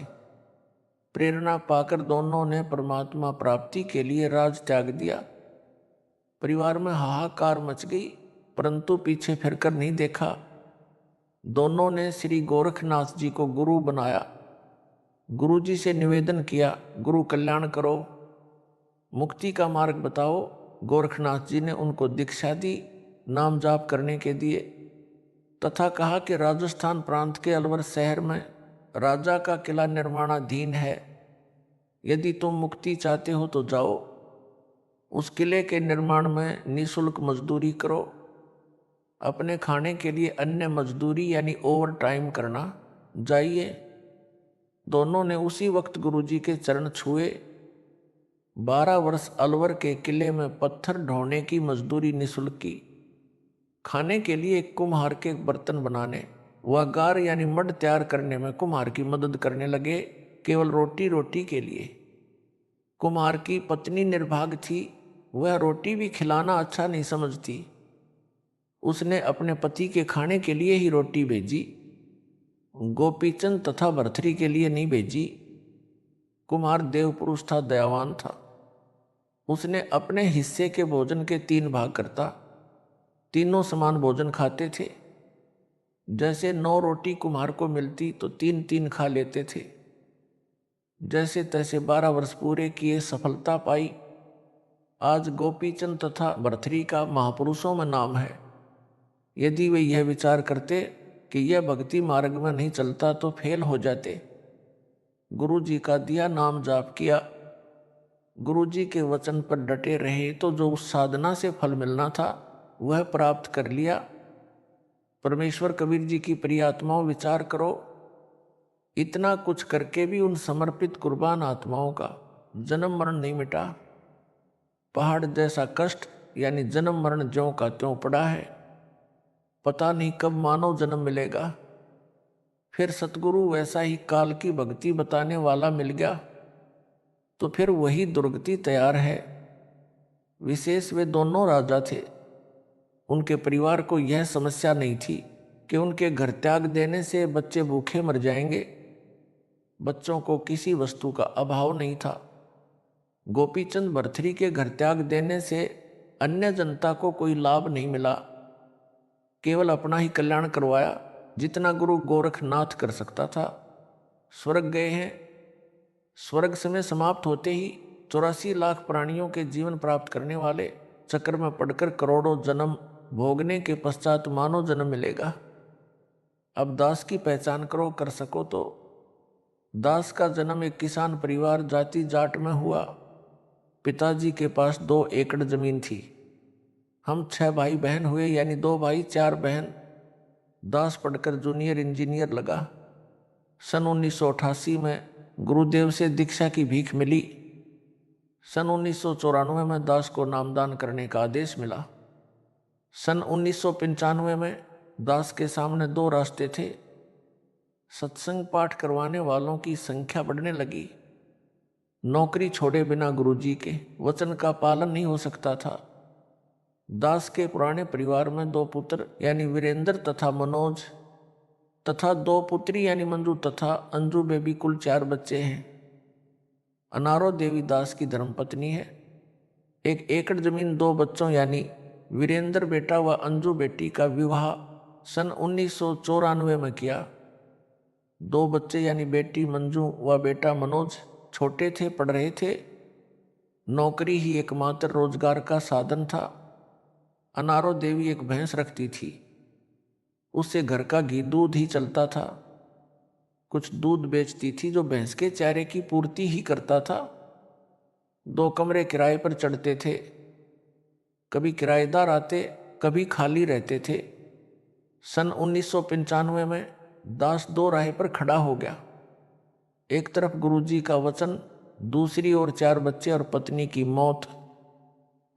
प्रेरणा पाकर दोनों ने परमात्मा प्राप्ति के लिए राज त्याग दिया। परिवार में हाहाकार मच गई, परंतु पीछे फिरकर नहीं देखा। दोनों ने श्री गोरखनाथ जी को गुरु बनाया। गुरु जी से निवेदन किया, गुरु कल्याण करो, मुक्ति का मार्ग बताओ। गोरखनाथ जी ने उनको दीक्षा दी, नाम जाप करने के दिए, तथा कहा कि राजस्थान प्रांत के अलवर शहर में राजा का किला निर्माणाधीन है, यदि तुम मुक्ति चाहते हो तो जाओ, उस किले के निर्माण में निःशुल्क मजदूरी करो, अपने खाने के लिए अन्य मजदूरी यानी ओवर टाइम करना, जाइए। दोनों ने उसी वक्त गुरुजी के चरण छुए। 12 वर्ष अलवर के किले में पत्थर ढोने की मजदूरी निःशुल्क की, खाने के लिए एक कुम्हार के बर्तन बनाने, वह गार यानी मड तैयार करने में कुम्हार की मदद करने लगे, केवल रोटी रोटी के लिए। कुम्हार की पत्नी निर्भाग थी, वह रोटी भी खिलाना अच्छा नहीं समझती। उसने अपने पति के खाने के लिए ही रोटी भेजी, गोपीचंद तथा भरथरी के लिए नहीं भेजी। कुम्हार देवपुरुष था, दयावान था। उसने अपने हिस्से के भोजन के 3 भाग करता, तीनों समान भोजन खाते थे। जैसे 9 रोटी कुम्हार को मिलती तो 3-3 खा लेते थे। जैसे तैसे 12 वर्ष पूरे किए, सफलता पाई। आज गोपीचंद तथा भरथरी का महापुरुषों में नाम है। यदि वे यह विचार करते कि यह भक्ति मार्ग में नहीं चलता तो फेल हो जाते। गुरु जी का दिया नाम जाप किया, गुरु जी के वचन पर डटे रहे तो जो उस साधना से फल मिलना था वह प्राप्त कर लिया। परमेश्वर कबीर जी की प्रिय आत्माओं, विचार करो, इतना कुछ करके भी उन समर्पित कुर्बान आत्माओं का जन्म मरण नहीं मिटा। पहाड़ जैसा कष्ट यानी जन्म मरण ज्यों का त्यों पड़ा है। पता नहीं कब मानव जन्म मिलेगा। फिर सतगुरु वैसा ही काल की भक्ति बताने वाला मिल गया तो फिर वही दुर्गति तैयार है। विशेष वे दोनों राजा थे, उनके परिवार को यह समस्या नहीं थी कि उनके घर त्याग देने से बच्चे भूखे मर जाएंगे। बच्चों को किसी वस्तु का अभाव नहीं था। गोपीचंद भरथरी के घर त्याग देने से अन्य जनता को कोई लाभ नहीं मिला, केवल अपना ही कल्याण करवाया, जितना गुरु गोरखनाथ कर सकता था। स्वर्ग गए हैं। स्वर्ग समय समाप्त होते ही 84 लाख प्राणियों के जीवन प्राप्त करने वाले चक्र में पड़कर करोड़ों जन्म भोगने के पश्चात मानव जन्म मिलेगा। अब दास की पहचान करो, कर सको तो। दास का जन्म एक किसान परिवार जाति जाट में हुआ। पिताजी के पास 2 एकड़ जमीन थी। हम 6 भाई बहन हुए, यानी 2 भाई 4 बहन। दास पढ़कर जूनियर इंजीनियर लगा। सन 1988 में गुरुदेव से दीक्षा की भीख मिली। सन 1994 में दास को नामदान करने का आदेश मिला। सन 1995 में दास के सामने 2 रास्ते थे। सत्संग पाठ करवाने वालों की संख्या बढ़ने लगी। नौकरी छोड़े बिना गुरुजी के वचन का पालन नहीं हो सकता था। दास के पुराने परिवार में 2 पुत्र यानी वीरेंद्र तथा मनोज तथा 2 पुत्री यानी मंजू तथा अंजू बेबी, कुल 4 बच्चे हैं। अनारो देवी दास की धर्मपत्नी है। 1 एकड़ जमीन 2 बच्चों यानी वीरेंद्र बेटा व अंजू बेटी का विवाह सन 1994 में किया। 2 बच्चे यानी बेटी मंजू व बेटा मनोज छोटे थे, पढ़ रहे थे। नौकरी ही एकमात्र रोजगार का साधन था। अनारो देवी एक भैंस रखती थी, उससे घर का घी दूध ही चलता था। कुछ दूध बेचती थी जो भैंस के चारे की पूर्ति ही करता था। 2 कमरे किराए पर चढ़ते थे, कभी किराएदार आते, कभी खाली रहते थे। सन 1995 में दास 2 राह पर खड़ा हो गया। एक तरफ गुरुजी का वचन, दूसरी ओर 4 बच्चे और पत्नी की मौत।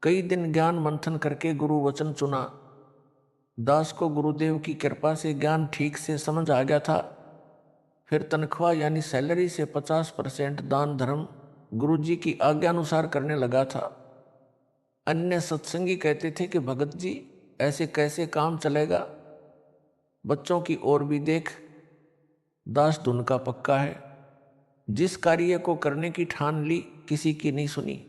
कई दिन ज्ञान मंथन करके गुरु वचन चुना। दास को गुरुदेव की कृपा से ज्ञान ठीक से समझ आ गया था। फिर तनख्वाह यानी सैलरी से 50% दान धर्म गुरुजी की आज्ञा अनुसार करने लगा था। अन्य सत्संगी कहते थे कि भगत जी ऐसे कैसे काम चलेगा, बच्चों की ओर भी देख। दास धुन का पक्का है, जिस कार्य को करने की ठान ली किसी की नहीं सुनी।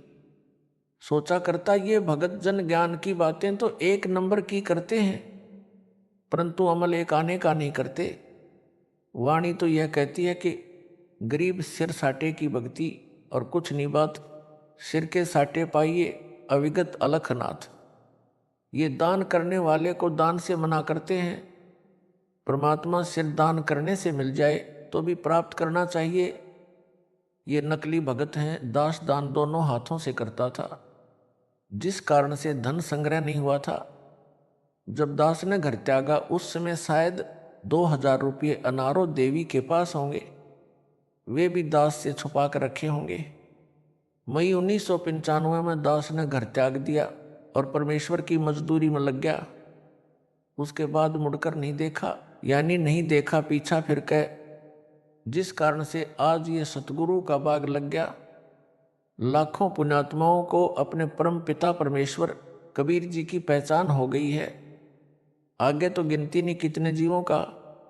सोचा करता ये भगत जन ज्ञान की बातें तो 1 नंबर की करते हैं, परंतु अमल एक आने का नहीं करते। वाणी तो यह कहती है कि गरीब सिर साटे की भक्ति और कुछ नहीं बात, सिर के साटे पाइए अविगत अलखनाथ। ये दान करने वाले को दान से मना करते हैं। परमात्मा सिर दान करने से मिल जाए तो भी प्राप्त करना चाहिए। ये नकली भगत हैं। दास दान दोनों हाथों से करता था, जिस कारण से धन संग्रह नहीं हुआ था। जब दास ने घर त्यागा उस समय शायद 2000 रुपये अनारो देवी के पास होंगे, वे भी दास से छुपा कर रखे होंगे। मई 1995 में दास ने घर त्याग दिया और परमेश्वर की मजदूरी में लग गया। उसके बाद मुड़कर नहीं देखा। यानी नहीं देखा पीछा फिर के, जिस कारण से आज ये सतगुरु का बाग लग गया। लाखों पुण्यात्माओं को अपने परम पिता परमेश्वर कबीर जी की पहचान हो गई है। आगे तो गिनती नहीं कितने जीवों का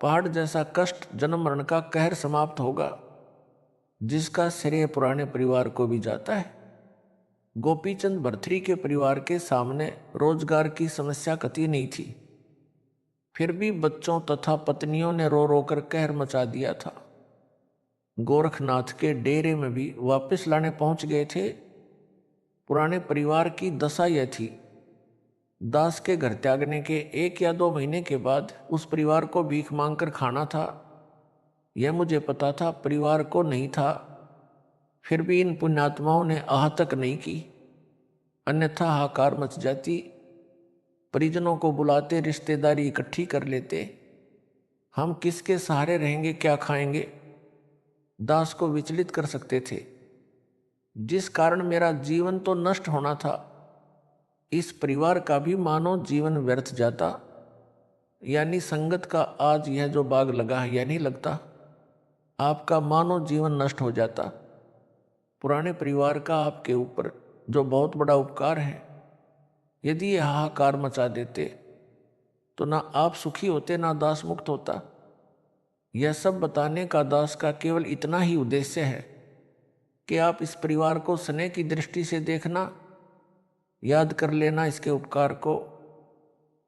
पहाड़ जैसा कष्ट जन्म मरण का कहर समाप्त होगा, जिसका श्रेय पुराने परिवार को भी जाता है। गोपीचंद भरथरी के परिवार के सामने रोजगार की समस्या कतई नहीं थी, फिर भी बच्चों तथा पत्नियों ने रो रो कर कहर मचा दिया था। गोरखनाथ के डेरे में भी वापस लाने पहुंच गए थे। पुराने परिवार की दशा यह थी, दास के घर त्यागने के 1 या 2 महीने के बाद उस परिवार को भीख मांगकर खाना था। यह मुझे पता था, परिवार को नहीं था। फिर भी इन पुण्यात्माओं ने आह तक नहीं की, अन्यथा हाहाकार मच जाती। परिजनों को बुलाते, रिश्तेदारी इकट्ठी कर लेते। हम किसके सहारे रहेंगे, क्या खाएंगे, दास को विचलित कर सकते थे, जिस कारण मेरा जीवन तो नष्ट होना था, इस परिवार का भी मानो जीवन व्यर्थ जाता। यानी संगत का आज यह जो बाग लगा है, यह नहीं लगता, आपका मानो जीवन नष्ट हो जाता। पुराने परिवार का आपके ऊपर जो बहुत बड़ा उपकार है, यदि ये हाहाकार मचा देते तो ना आप सुखी होते, ना दास मुक्त होता। यह सब बताने का दास का केवल इतना ही उद्देश्य है कि आप इस परिवार को स्नेह की दृष्टि से देखना, याद कर लेना इसके उपकार को।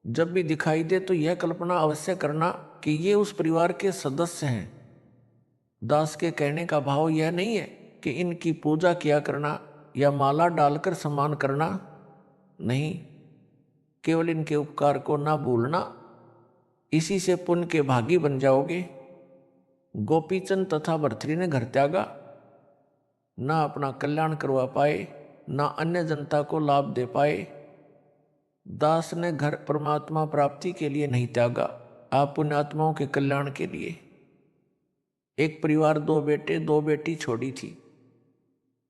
जब भी दिखाई दे तो यह कल्पना अवश्य करना कि ये उस परिवार के सदस्य हैं। दास के कहने का भाव यह नहीं है कि इनकी पूजा किया करना या माला डालकर सम्मान करना, नहीं, केवल इनके उपकार को ना भूलना, इसी से पुण्य के भागी बन जाओगे। गोपीचंद तथा भरथरी ने घर त्यागा, ना अपना कल्याण करवा पाए, ना अन्य जनता को लाभ दे पाए। दास ने घर परमात्मा प्राप्ति के लिए नहीं त्यागा, आप पुण्यात्माओं के कल्याण के लिए। एक परिवार 2 बेटे 2 बेटी छोड़ी थी,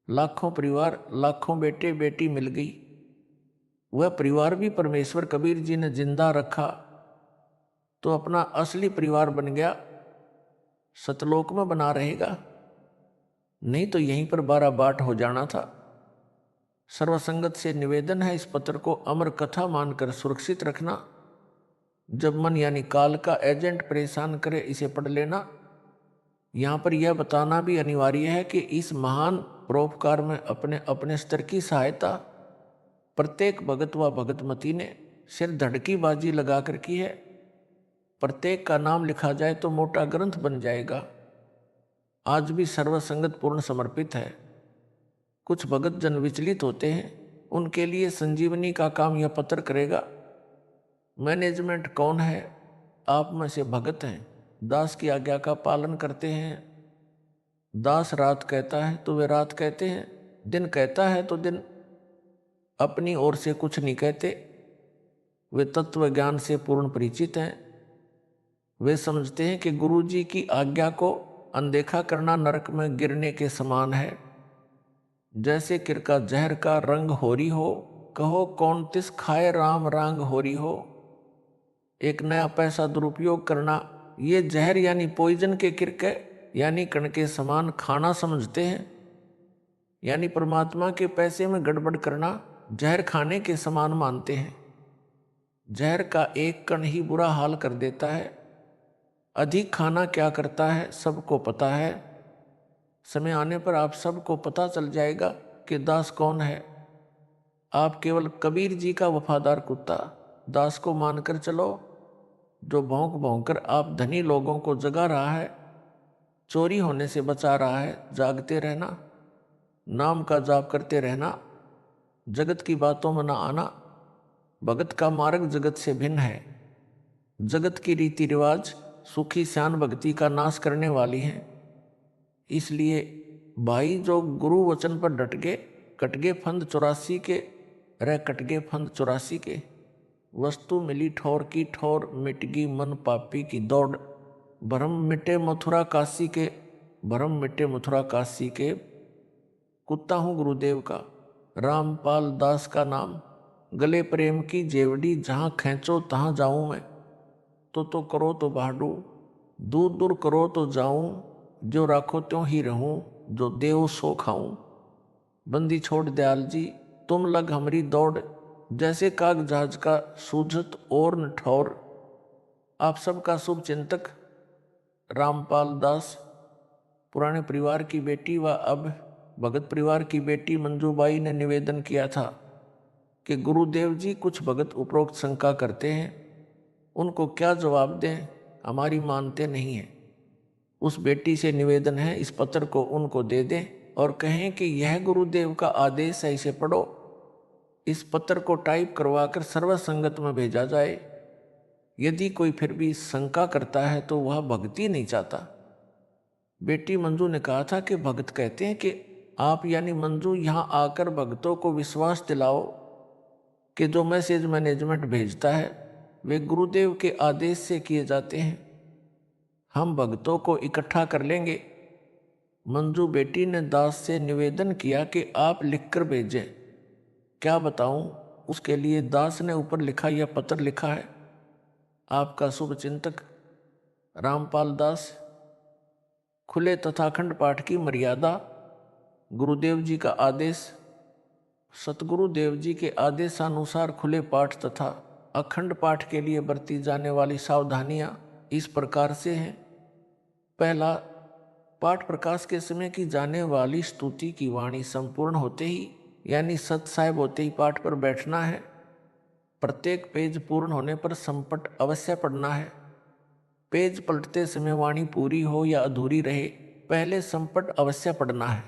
लाखों परिवार लाखों बेटे बेटी मिल गई। वह परिवार भी परमेश्वर कबीर जी ने जिंदा रखा तो अपना असली परिवार बन गया, सतलोक में बना रहेगा, नहीं तो यहीं पर 12 बाट हो जाना था। सर्वसंगत से निवेदन है, इस पत्र को अमर कथा मानकर सुरक्षित रखना। जब मन यानी काल का एजेंट परेशान करे, इसे पढ़ लेना। यहाँ पर यह बताना भी अनिवार्य है कि इस महान परोपकार में अपने अपने स्तर की सहायता प्रत्येक भगत व भगतमती ने सिर धड़की बाजी लगाकर की है। प्रत्येक का नाम लिखा जाए तो मोटा ग्रंथ बन जाएगा। आज भी सर्वसंगत पूर्ण समर्पित है। कुछ भगत जन विचलित होते हैं, उनके लिए संजीवनी का काम यह पत्र करेगा। मैनेजमेंट कौन है? आप में से भगत हैं, दास की आज्ञा का पालन करते हैं। दास रात कहता है तो वे रात कहते हैं, दिन कहता है तो दिन। अपनी ओर से कुछ नहीं कहते। वे तत्व ज्ञान से पूर्ण परिचित हैं। वे समझते हैं कि गुरु जी की आज्ञा को अनदेखा करना नरक में गिरने के समान है। जैसे किरका जहर का रंग होरी हो, कहो कौन तिस खाए राम रांग होरी हो। एक नया पैसा दुरुपयोग करना, ये जहर यानी पॉइजन के किरके यानी कण के समान खाना समझते हैं। यानी परमात्मा के पैसे में गड़बड़ करना जहर खाने के समान मानते हैं। जहर का एक कण ही बुरा हाल कर देता है। अधिक खाना क्या करता है सबको पता है। समय आने पर आप सबको पता चल जाएगा कि दास कौन है। आप केवल कबीर जी का वफादार कुत्ता दास को मानकर चलो, जो भौंक भौंक कर आप धनी लोगों को जगा रहा है, चोरी होने से बचा रहा है। जागते रहना, नाम का जाप करते रहना, जगत की बातों में न आना। भगत का मार्ग जगत से भिन्न है। जगत की रीति रिवाज सुखी श्यान भक्ति का नाश करने वाली हैं। इसलिए भाई जो गुरु वचन पर डट गए, कट गए फंद 84 के, रह कट गए फंद 84 के। वस्तु मिली ठोर की ठोर, मिट गई मन पापी की दौड़। भरम मिटे मथुरा काशी के, भरम मिटे मथुरा काशी के। कुत्ता हूँ गुरुदेव का, रामपाल दास का नाम। गले प्रेम की जेवड़ी, जहाँ खींचो तहाँ जाऊँ मैं। तो करो तो बाडू, दूर दूर करो तो जाऊं, जो राखो त्यों ही रहूं, जो देव सो खाऊं। बंदी छोड़ दयाल जी, तुम लग हमरी दौड़, जैसे काग जहाज का सूझत और न ठौर। आप सबका शुभ चिंतक रामपाल दास, पुराने परिवार की बेटी व अब भगत परिवार की बेटी मंजूबाई ने निवेदन किया था कि गुरुदेव जी कुछ भगत उपरोक्त शंका करते हैं, उनको क्या जवाब दें, हमारी मानते नहीं हैं। उस बेटी से निवेदन है इस पत्र को उनको दे दें और कहें कि यह गुरुदेव का आदेश है, इसे पढ़ो। इस पत्र को टाइप करवाकर सर्व संगत में भेजा जाए। यदि कोई फिर भी शंका करता है तो वह भक्ति नहीं चाहता। बेटी मंजू ने कहा था कि भगत कहते हैं कि आप यानी मंजू यहाँ आकर भक्तों को विश्वास दिलाओ कि जो मैसेज मैनेजमेंट भेजता है वे गुरुदेव के आदेश से किए जाते हैं। हम भक्तों को इकट्ठा कर लेंगे। मंजू बेटी ने दास से निवेदन किया कि आप लिखकर भेजें। क्या बताऊं, उसके लिए दास ने ऊपर लिखा यह पत्र लिखा है। आपका शुभ चिंतक रामपाल दास। खुले तथा अखंड पाठ की मर्यादा। गुरुदेव जी का आदेश। सतगुरु देव जी के आदेशानुसार खुले पाठ तथा अखंड पाठ के लिए बरती जाने वाली सावधानियां इस प्रकार से हैं। पहला, पाठ प्रकाश के समय की जाने वाली स्तुति की वाणी संपूर्ण होते ही यानी सत साहिब होते ही पाठ पर बैठना है। प्रत्येक पेज पूर्ण होने पर संपट अवश्य पढ़ना है। पेज पलटते समय वाणी पूरी हो या अधूरी रहे, पहले संपट अवश्य पढ़ना है।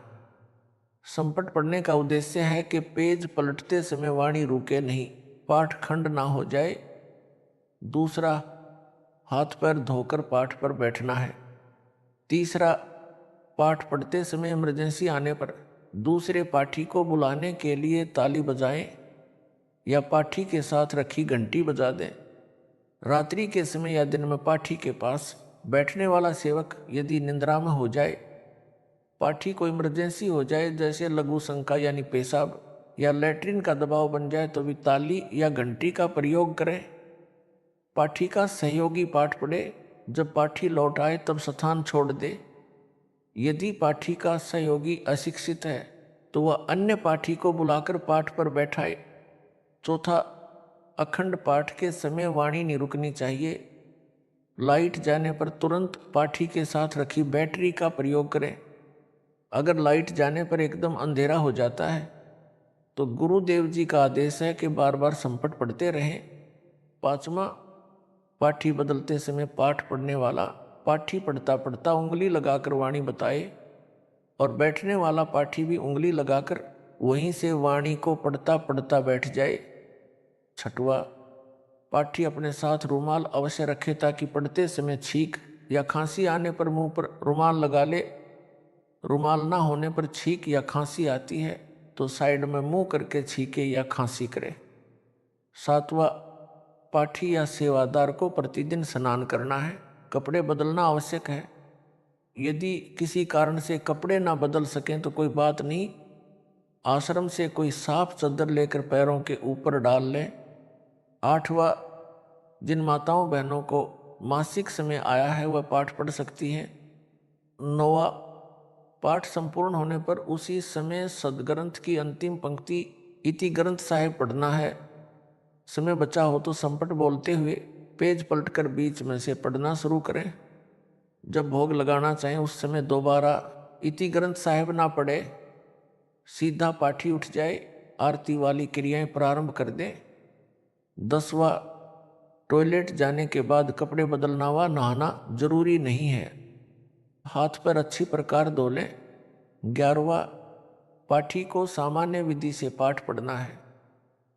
संपट पढ़ने का उद्देश्य है कि पेज पलटते समय वाणी रुके नहीं, पाठ खंड ना हो जाए। दूसरा, हाथ पैर धोकर पाठ पर बैठना है। तीसरा, पाठ पढ़ते समय इमरजेंसी आने पर दूसरे पाठी को बुलाने के लिए ताली बजाएं या पाठी के साथ रखी घंटी बजा दें। रात्रि के समय या दिन में पाठी के पास बैठने वाला सेवक यदि निंद्रा में हो जाए, पाठी को इमरजेंसी हो जाए जैसे लघु शंका यानी पेशाब या लैट्रिन का दबाव बन जाए तो भी ताली या घंटी का प्रयोग करें। पाठी का सहयोगी पाठ पढ़े, जब पाठी लौट आए तब स्थान छोड़ दे। यदि पाठी का सहयोगी अशिक्षित है तो वह अन्य पाठी को बुलाकर पाठ पर बैठाए। चौथा, अखंड पाठ के समय वाणी नहीं रुकनी चाहिए। लाइट जाने पर तुरंत पाठी के साथ रखी बैटरी का प्रयोग करें। अगर लाइट जाने पर एकदम अंधेरा हो जाता है तो गुरुदेव जी का आदेश है कि बार बार संपट पढ़ते रहें। पांचवा, पाठी बदलते समय पाठ पढ़ने वाला पाठी पढ़ता पढ़ता उंगली लगाकर वाणी बताए और बैठने वाला पाठी भी उंगली लगाकर वहीं से वाणी को पढ़ता पढ़ता बैठ जाए। छठवा, पाठी अपने साथ रुमाल अवश्य रखे ताकि पढ़ते समय छींक या खांसी आने पर मुंह पर रुमाल लगा ले। रुमाल ना होने पर छींक या खांसी आती है तो साइड में मुंह करके छींके या खांसी करे। सातवां, पाठी या सेवादार को प्रतिदिन स्नान करना है, कपड़े बदलना आवश्यक है। यदि किसी कारण से कपड़े ना बदल सकें तो कोई बात नहीं, आश्रम से कोई साफ चादर लेकर पैरों के ऊपर डाल लें। आठवां, जिन माताओं बहनों को मासिक समय आया है वह पाठ पढ़ सकती हैं। नौवां, पाठ संपूर्ण होने पर उसी समय सदग्रंथ की अंतिम पंक्ति इति ग्रंथ साहिब पढ़ना है। समय बचा हो तो संपट बोलते हुए पेज पलटकर बीच में से पढ़ना शुरू करें। जब भोग लगाना चाहें उस समय दोबारा इति ग्रंथ साहिब ना पढ़े, सीधा पाठी उठ जाए, आरती वाली क्रियाएं प्रारंभ कर दें। 10वां, टॉयलेट जाने के बाद कपड़े बदलना व नहाना जरूरी नहीं है, हाथ पर अच्छी प्रकार धो लें। 11वां, पाठी को सामान्य विधि से पाठ पढ़ना है,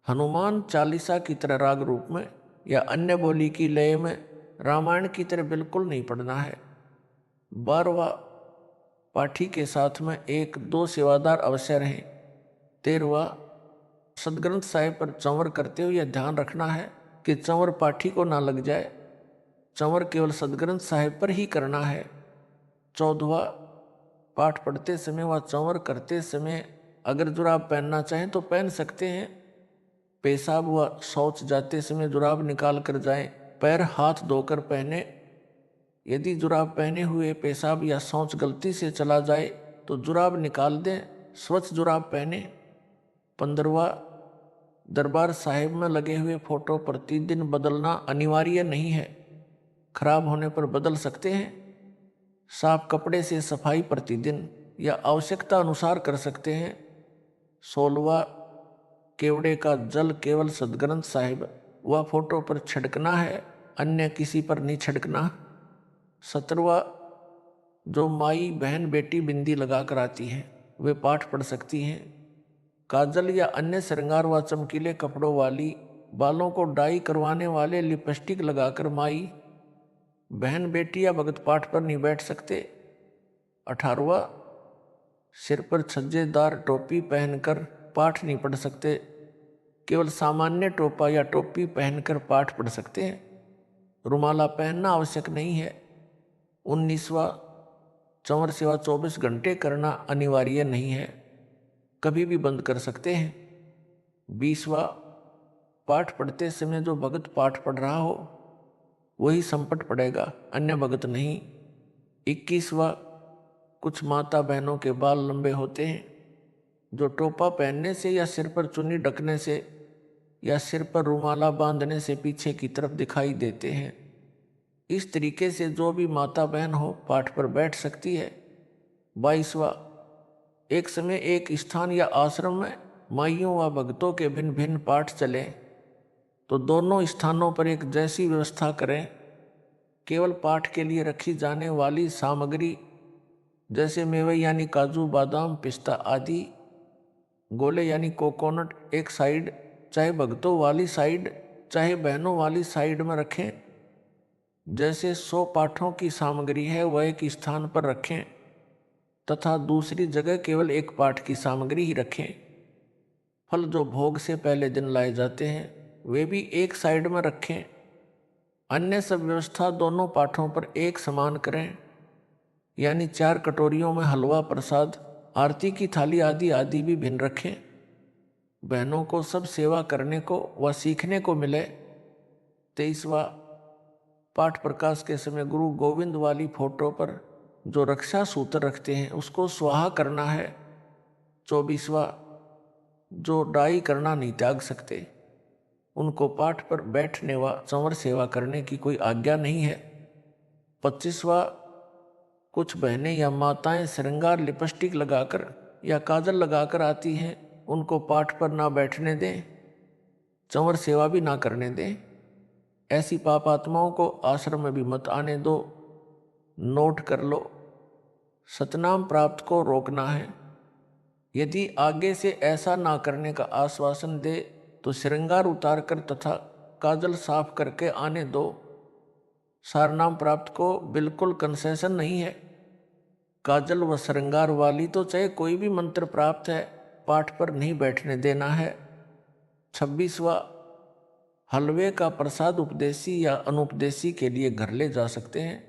हनुमान चालीसा की तरह राग रूप में या अन्य बोली की लय में, रामायण की तरह बिल्कुल नहीं पढ़ना है। 12वां, पाठी के साथ में 1-2 सेवादार अवश्य रहें। 13वां, सदग्रंथ साहिब पर चंवर करते हुए यह ध्यान रखना है कि चंवर पाठी को ना लग जाए, चंवर केवल सदग्रंथ साहिब पर ही करना है। 14वां, पाठ पढ़ते समय व चंवर करते समय अगर जुराब पहनना चाहें तो पहन सकते हैं। पेशाब व शौच जाते समय जुराब निकाल कर जाएं, पैर हाथ धोकर पहने। यदि जुराब पहने हुए पेशाब या शौच गलती से चला जाए तो जुराब निकाल दें, स्वच्छ जुराब पहने। 15वां, दरबार साहिब में लगे हुए फोटो प्रतिदिन बदलना अनिवार्य नहीं है, खराब होने पर बदल सकते हैं। साफ कपड़े से सफाई प्रतिदिन या आवश्यकता अनुसार कर सकते हैं। 16वां, केवड़े का जल केवल सदग्रंथ साहिब व फोटो पर छिड़कना है, अन्य किसी पर नहीं छिड़कना। 17वां, जो माई बहन बेटी बिंदी लगाकर आती हैं वे पाठ पढ़ सकती हैं। काजल या अन्य श्रृंगार व चमकीले कपड़ों वाली, बालों को डाई करवाने वाले लिपस्टिक लगाकर माई बहन बेटी या भगत पाठ पर नहीं बैठ सकते। 18वां, सिर पर छज्जेदार टोपी पहनकर पाठ नहीं पढ़ सकते, केवल सामान्य टोपा या टोपी पहनकर पाठ पढ़ सकते हैं, रुमाला पहनना आवश्यक नहीं है। 19वां, चंवर सेवा 24 घंटे करना अनिवार्य नहीं है, कभी भी बंद कर सकते हैं। 20वां, पाठ पढ़ते समय जो भगत पाठ पढ़ रहा हो वही संपट पड़ेगा, अन्य भगत नहीं। 21वां, कुछ माता बहनों के बाल लंबे होते हैं जो टोपा पहनने से या सिर पर चुन्नी ढकने से या सिर पर रुमाला बांधने से पीछे की तरफ दिखाई देते हैं। इस तरीके से जो भी माता बहन हो पाठ पर बैठ सकती है। 22वां, एक समय एक स्थान या आश्रम में माइयों व भक्तों के भिन्न भिन्न पाठ चले तो दोनों स्थानों पर एक जैसी व्यवस्था करें। केवल पाठ के लिए रखी जाने वाली सामग्री जैसे मेवे यानी काजू बादाम पिस्ता आदि, गोले यानी कोकोनट एक साइड, चाहे भक्तों वाली साइड चाहे बहनों वाली साइड में रखें। जैसे 100 पाठों की सामग्री है वह एक स्थान पर रखें तथा दूसरी जगह केवल एक पाठ की सामग्री ही रखें। फल जो भोग से पहले दिन लाए जाते हैं वे भी एक साइड में रखें। अन्य सब व्यवस्था दोनों पाठों पर एक समान करें, यानी 4 कटोरियों में हलवा प्रसाद आरती की थाली आदि आदि भी भिन्न रखें। बहनों को सब सेवा करने को व सीखने को मिले। 23वां, पाठ प्रकाश के समय गुरु गोविंद वाली फोटो पर जो रक्षा सूत्र रखते हैं उसको स्वाहा करना है। 24वां, जो डाई करना नहीं त्याग सकते उनको पाठ पर बैठने व चंवर सेवा करने की कोई आज्ञा नहीं है। 25वां, कुछ बहनें या माताएं श्रृंगार लिपस्टिक लगाकर या काजल लगाकर आती हैं, उनको पाठ पर ना बैठने दें, चंवर सेवा भी ना करने दें। ऐसी पापात्माओं को आश्रम में भी मत आने दो। नोट कर लो, सतनाम प्राप्त को रोकना है। यदि आगे से ऐसा ना करने का आश्वासन दे तो श्रृंगार उतार कर तथा काजल साफ करके आने दो। सारनाम प्राप्त को बिल्कुल कंसेशन नहीं है। काजल व श्रृंगार वाली तो चाहे कोई भी मंत्र प्राप्त है पाठ पर नहीं बैठने देना है। 26वां, हलवे का प्रसाद उपदेशी या अनुपदेशी के लिए घर ले जा सकते हैं।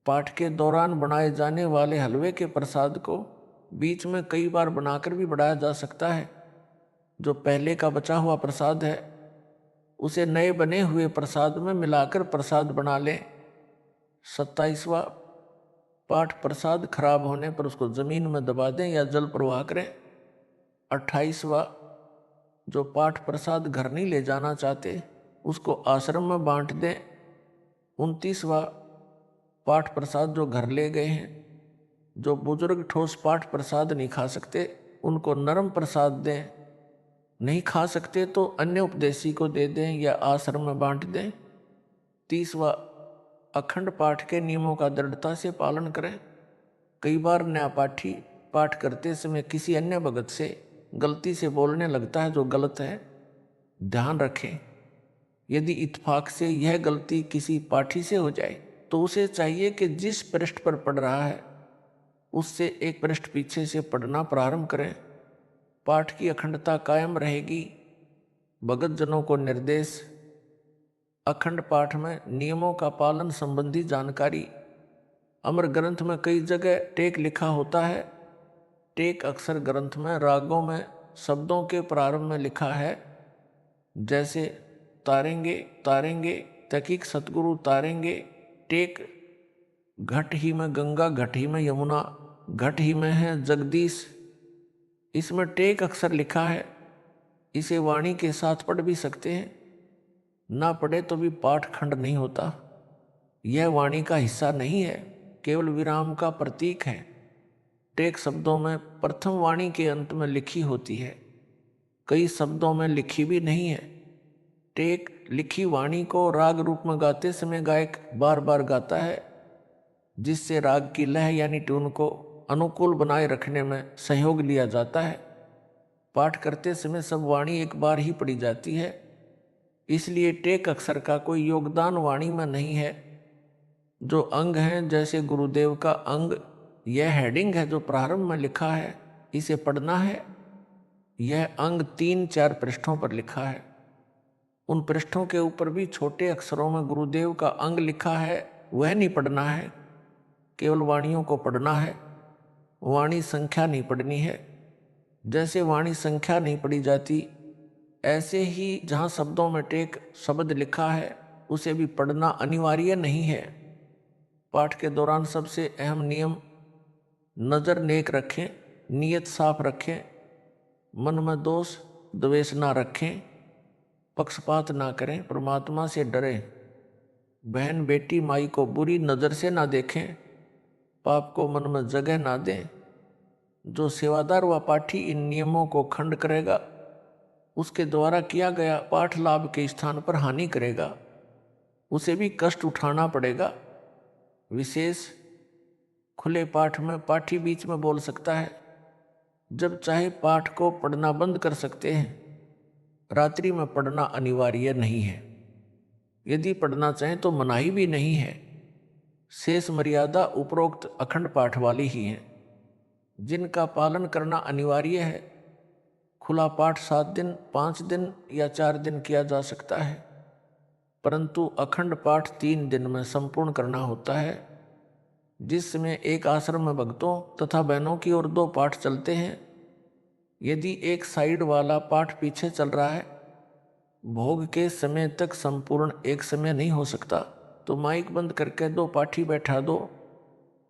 पाठ के दौरान बनाए जाने वाले हलवे के प्रसाद को बीच में कई बार बनाकर भी बढ़ाया जा सकता है। जो पहले का बचा हुआ प्रसाद है उसे नए बने हुए प्रसाद में मिलाकर प्रसाद बना लें। 27वां, पाठ प्रसाद खराब होने पर उसको जमीन में दबा दें या जल प्रवाह करें। 28वां, जो पाठ प्रसाद घर नहीं ले जाना चाहते उसको आश्रम में बांट दें। 29वां, पाठ प्रसाद जो घर ले गए हैं, जो बुजुर्ग ठोस पाठ प्रसाद नहीं खा सकते उनको नरम प्रसाद दें, नहीं खा सकते तो अन्य उपदेशी को दे दें या आश्रम में बांट दें। 30वां, अखंड पाठ के नियमों का दृढ़ता से पालन करें। कई बार नया पाठी पाठ करते समय किसी अन्य भगत से गलती से बोलने लगता है जो गलत है, ध्यान रखें। यदि इत्तेफाक से यह गलती किसी पाठी से हो जाए तो उसे चाहिए कि जिस पृष्ठ पर पढ़ रहा है उससे एक पृष्ठ पीछे से पढ़ना प्रारंभ करें। पाठ की अखंडता कायम रहेगी। भगत जनों को निर्देश, अखंड पाठ में नियमों का पालन संबंधी जानकारी। अमर ग्रंथ में कई जगह टेक लिखा होता है। टेक अक्सर ग्रंथ में रागों में शब्दों के प्रारंभ में लिखा है, जैसे तारेंगे तारेंगे तकीक सतगुरु उतारेंगे। टेक घट ही में गंगा, घट ही में यमुना, घट ही में है जगदीश। इसमें टेक अक्षर लिखा है। इसे वाणी के साथ पढ़ भी सकते हैं, ना पढ़े तो भी पाठ खंड नहीं होता। यह वाणी का हिस्सा नहीं है, केवल विराम का प्रतीक है। टेक शब्दों में प्रथम वाणी के अंत में लिखी होती है, कई शब्दों में लिखी भी नहीं है। टेक लिखी वाणी को राग रूप में गाते समय गायक बार बार गाता है, जिससे राग की लय यानी ट्यून को अनुकूल बनाए रखने में सहयोग लिया जाता है। पाठ करते समय सब वाणी एक बार ही पढ़ी जाती है, इसलिए टेक अक्षर का कोई योगदान वाणी में नहीं है। जो अंग हैं, जैसे गुरुदेव का अंग, यह हेडिंग है जो प्रारंभ में लिखा है, इसे पढ़ना है। यह अंग 3-4 पृष्ठों पर लिखा है। उन पृष्ठों के ऊपर भी छोटे अक्षरों में गुरुदेव का अंग लिखा है, वह नहीं पढ़ना है, केवल वाणियों को पढ़ना है। वाणी संख्या नहीं पढ़नी है। जैसे वाणी संख्या नहीं पढ़ी जाती, ऐसे ही जहाँ शब्दों में टेक शब्द लिखा है उसे भी पढ़ना अनिवार्य नहीं है। पाठ के दौरान सबसे अहम नियम, नज़र नेक रखें, नीयत साफ रखें, मन में दोष द्वेष ना रखें, पक्षपात ना करें, परमात्मा से डरें, बहन बेटी माई को बुरी नज़र से ना देखें, पाप को मन में जगह ना दें। जो सेवादार व पाठी इन नियमों को खंड करेगा, उसके द्वारा किया गया पाठ लाभ के स्थान पर हानि करेगा, उसे भी कष्ट उठाना पड़ेगा। विशेष खुले पाठ में पाठी बीच में बोल सकता है, जब चाहे पाठ को पढ़ना बंद कर सकते हैं। रात्रि में पढ़ना अनिवार्य नहीं है, यदि पढ़ना चाहें तो मनाही भी नहीं है। शेष मर्यादा उपरोक्त अखंड पाठ वाली ही है, जिनका पालन करना अनिवार्य है। खुला पाठ 7 दिन, 5 दिन या 4 दिन किया जा सकता है, परंतु अखंड पाठ 3 दिन में संपूर्ण करना होता है, जिसमें एक आश्रम में भक्तों तथा बहनों की ओर 2 पाठ चलते हैं। यदि एक साइड वाला पाठ पीछे चल रहा है, भोग के समय तक संपूर्ण एक समय नहीं हो सकता, तो माइक बंद करके 2 पाठी बैठा दो,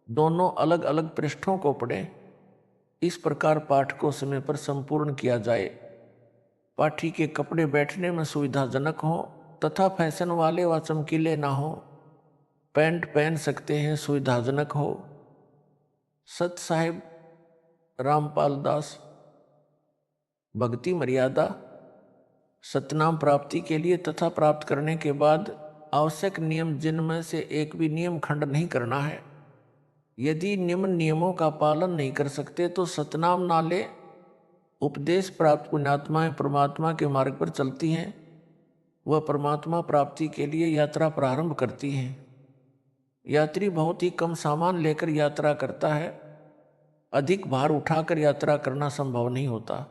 दोनों अलग अलग पृष्ठों को पढ़ें। इस प्रकार पाठ को समय पर संपूर्ण किया जाए। पाठी के कपड़े बैठने में सुविधाजनक हों तथा फैशन वाले व चमकीले ना हो। पैंट पहन सकते हैं, सुविधाजनक हो। सत साहिब रामपाल दास। भक्ति मर्यादा। सतनाम प्राप्ति के लिए तथा प्राप्त करने के बाद आवश्यक नियम, जिनमें से एक भी नियम खंड नहीं करना है। यदि निम्न नियमों का पालन नहीं कर सकते तो सतनाम ना ले। उपदेश प्राप्त पुण्यात्माएं परमात्मा के मार्ग पर चलती हैं, वह परमात्मा प्राप्ति के लिए यात्रा प्रारंभ करती हैं। यात्री बहुत ही कम सामान लेकर यात्रा करता है, अधिक भार उठाकर यात्रा करना संभव नहीं होता।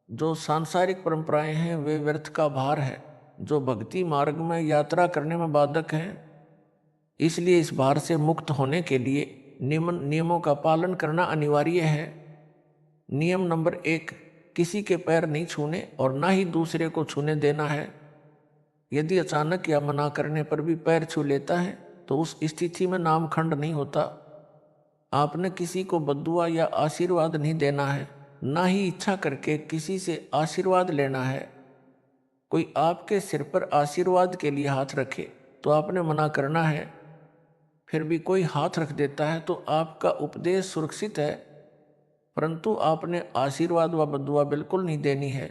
जो सांसारिक परंपराएं हैं वे व्यर्थ का भार है, जो भक्ति मार्ग में यात्रा करने में बाधक हैं। इसलिए इस भार से मुक्त होने के लिए निम्न नियमों का पालन करना अनिवार्य है। नियम नंबर 1, किसी के पैर नहीं छूने और ना ही दूसरे को छूने देना है। यदि अचानक या मना करने पर भी पैर छू लेता है तो उस स्थिति में नामखंड नहीं होता। आपने किसी को बद्दुआ या आशीर्वाद नहीं देना है, ना ही इच्छा करके किसी से आशीर्वाद लेना है। कोई आपके सिर पर आशीर्वाद के लिए हाथ रखे तो आपने मना करना है, फिर भी कोई हाथ रख देता है तो आपका उपदेश सुरक्षित है, परंतु आपने आशीर्वाद व बद्दुआ बिल्कुल नहीं देनी है,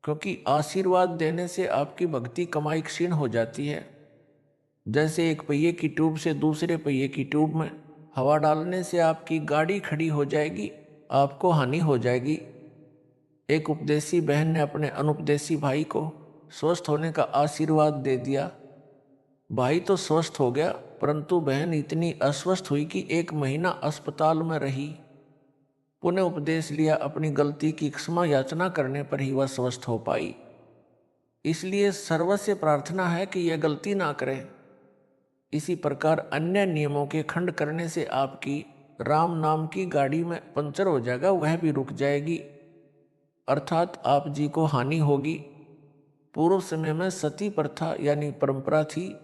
क्योंकि आशीर्वाद देने से आपकी भक्ति कमाई क्षीण हो जाती है। जैसे एक पहिए की ट्यूब से दूसरे पहिए की ट्यूब में हवा डालने से आपकी गाड़ी खड़ी हो जाएगी, आपको हानि हो जाएगी। एक उपदेशी बहन ने अपने अनुपदेशी भाई को स्वस्थ होने का आशीर्वाद दे दिया। भाई तो स्वस्थ हो गया, परंतु बहन इतनी अस्वस्थ हुई कि 1 महीना अस्पताल में रही। पुनः उपदेश लिया, अपनी गलती की क्षमा याचना करने पर ही वह स्वस्थ हो पाई। इसलिए सर्वस्य प्रार्थना है कि यह गलती ना करें। इसी प्रकार अन्य नियमों के खंड करने से आपकी राम नाम की गाड़ी में पंचर हो जाएगा, वह भी रुक जाएगी, अर्थात आप जी को हानि होगी। पूर्व समय में सती प्रथा यानी परंपरा थी।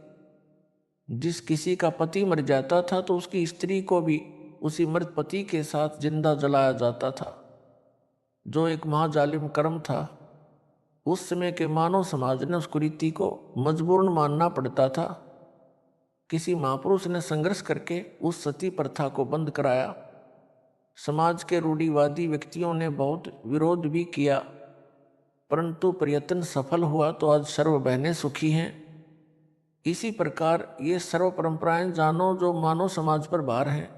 जिस किसी का पति मर जाता था तो उसकी स्त्री को भी उसी मृत पति के साथ जिंदा जलाया जाता था, जो एक महाजालिम कर्म था। उस समय के मानव समाज ने उस कुरीति को मजबूरन मानना पड़ता था। किसी महापुरुष ने संघर्ष करके उस सती प्रथा को बंद कराया। समाज के रूढ़िवादी व्यक्तियों ने बहुत विरोध भी किया, परंतु प्रयत्न सफल हुआ तो आज सर्व बहनें सुखी हैं। इसी प्रकार ये सर्व परंपराएं जानो जो मानव समाज पर भार हैं,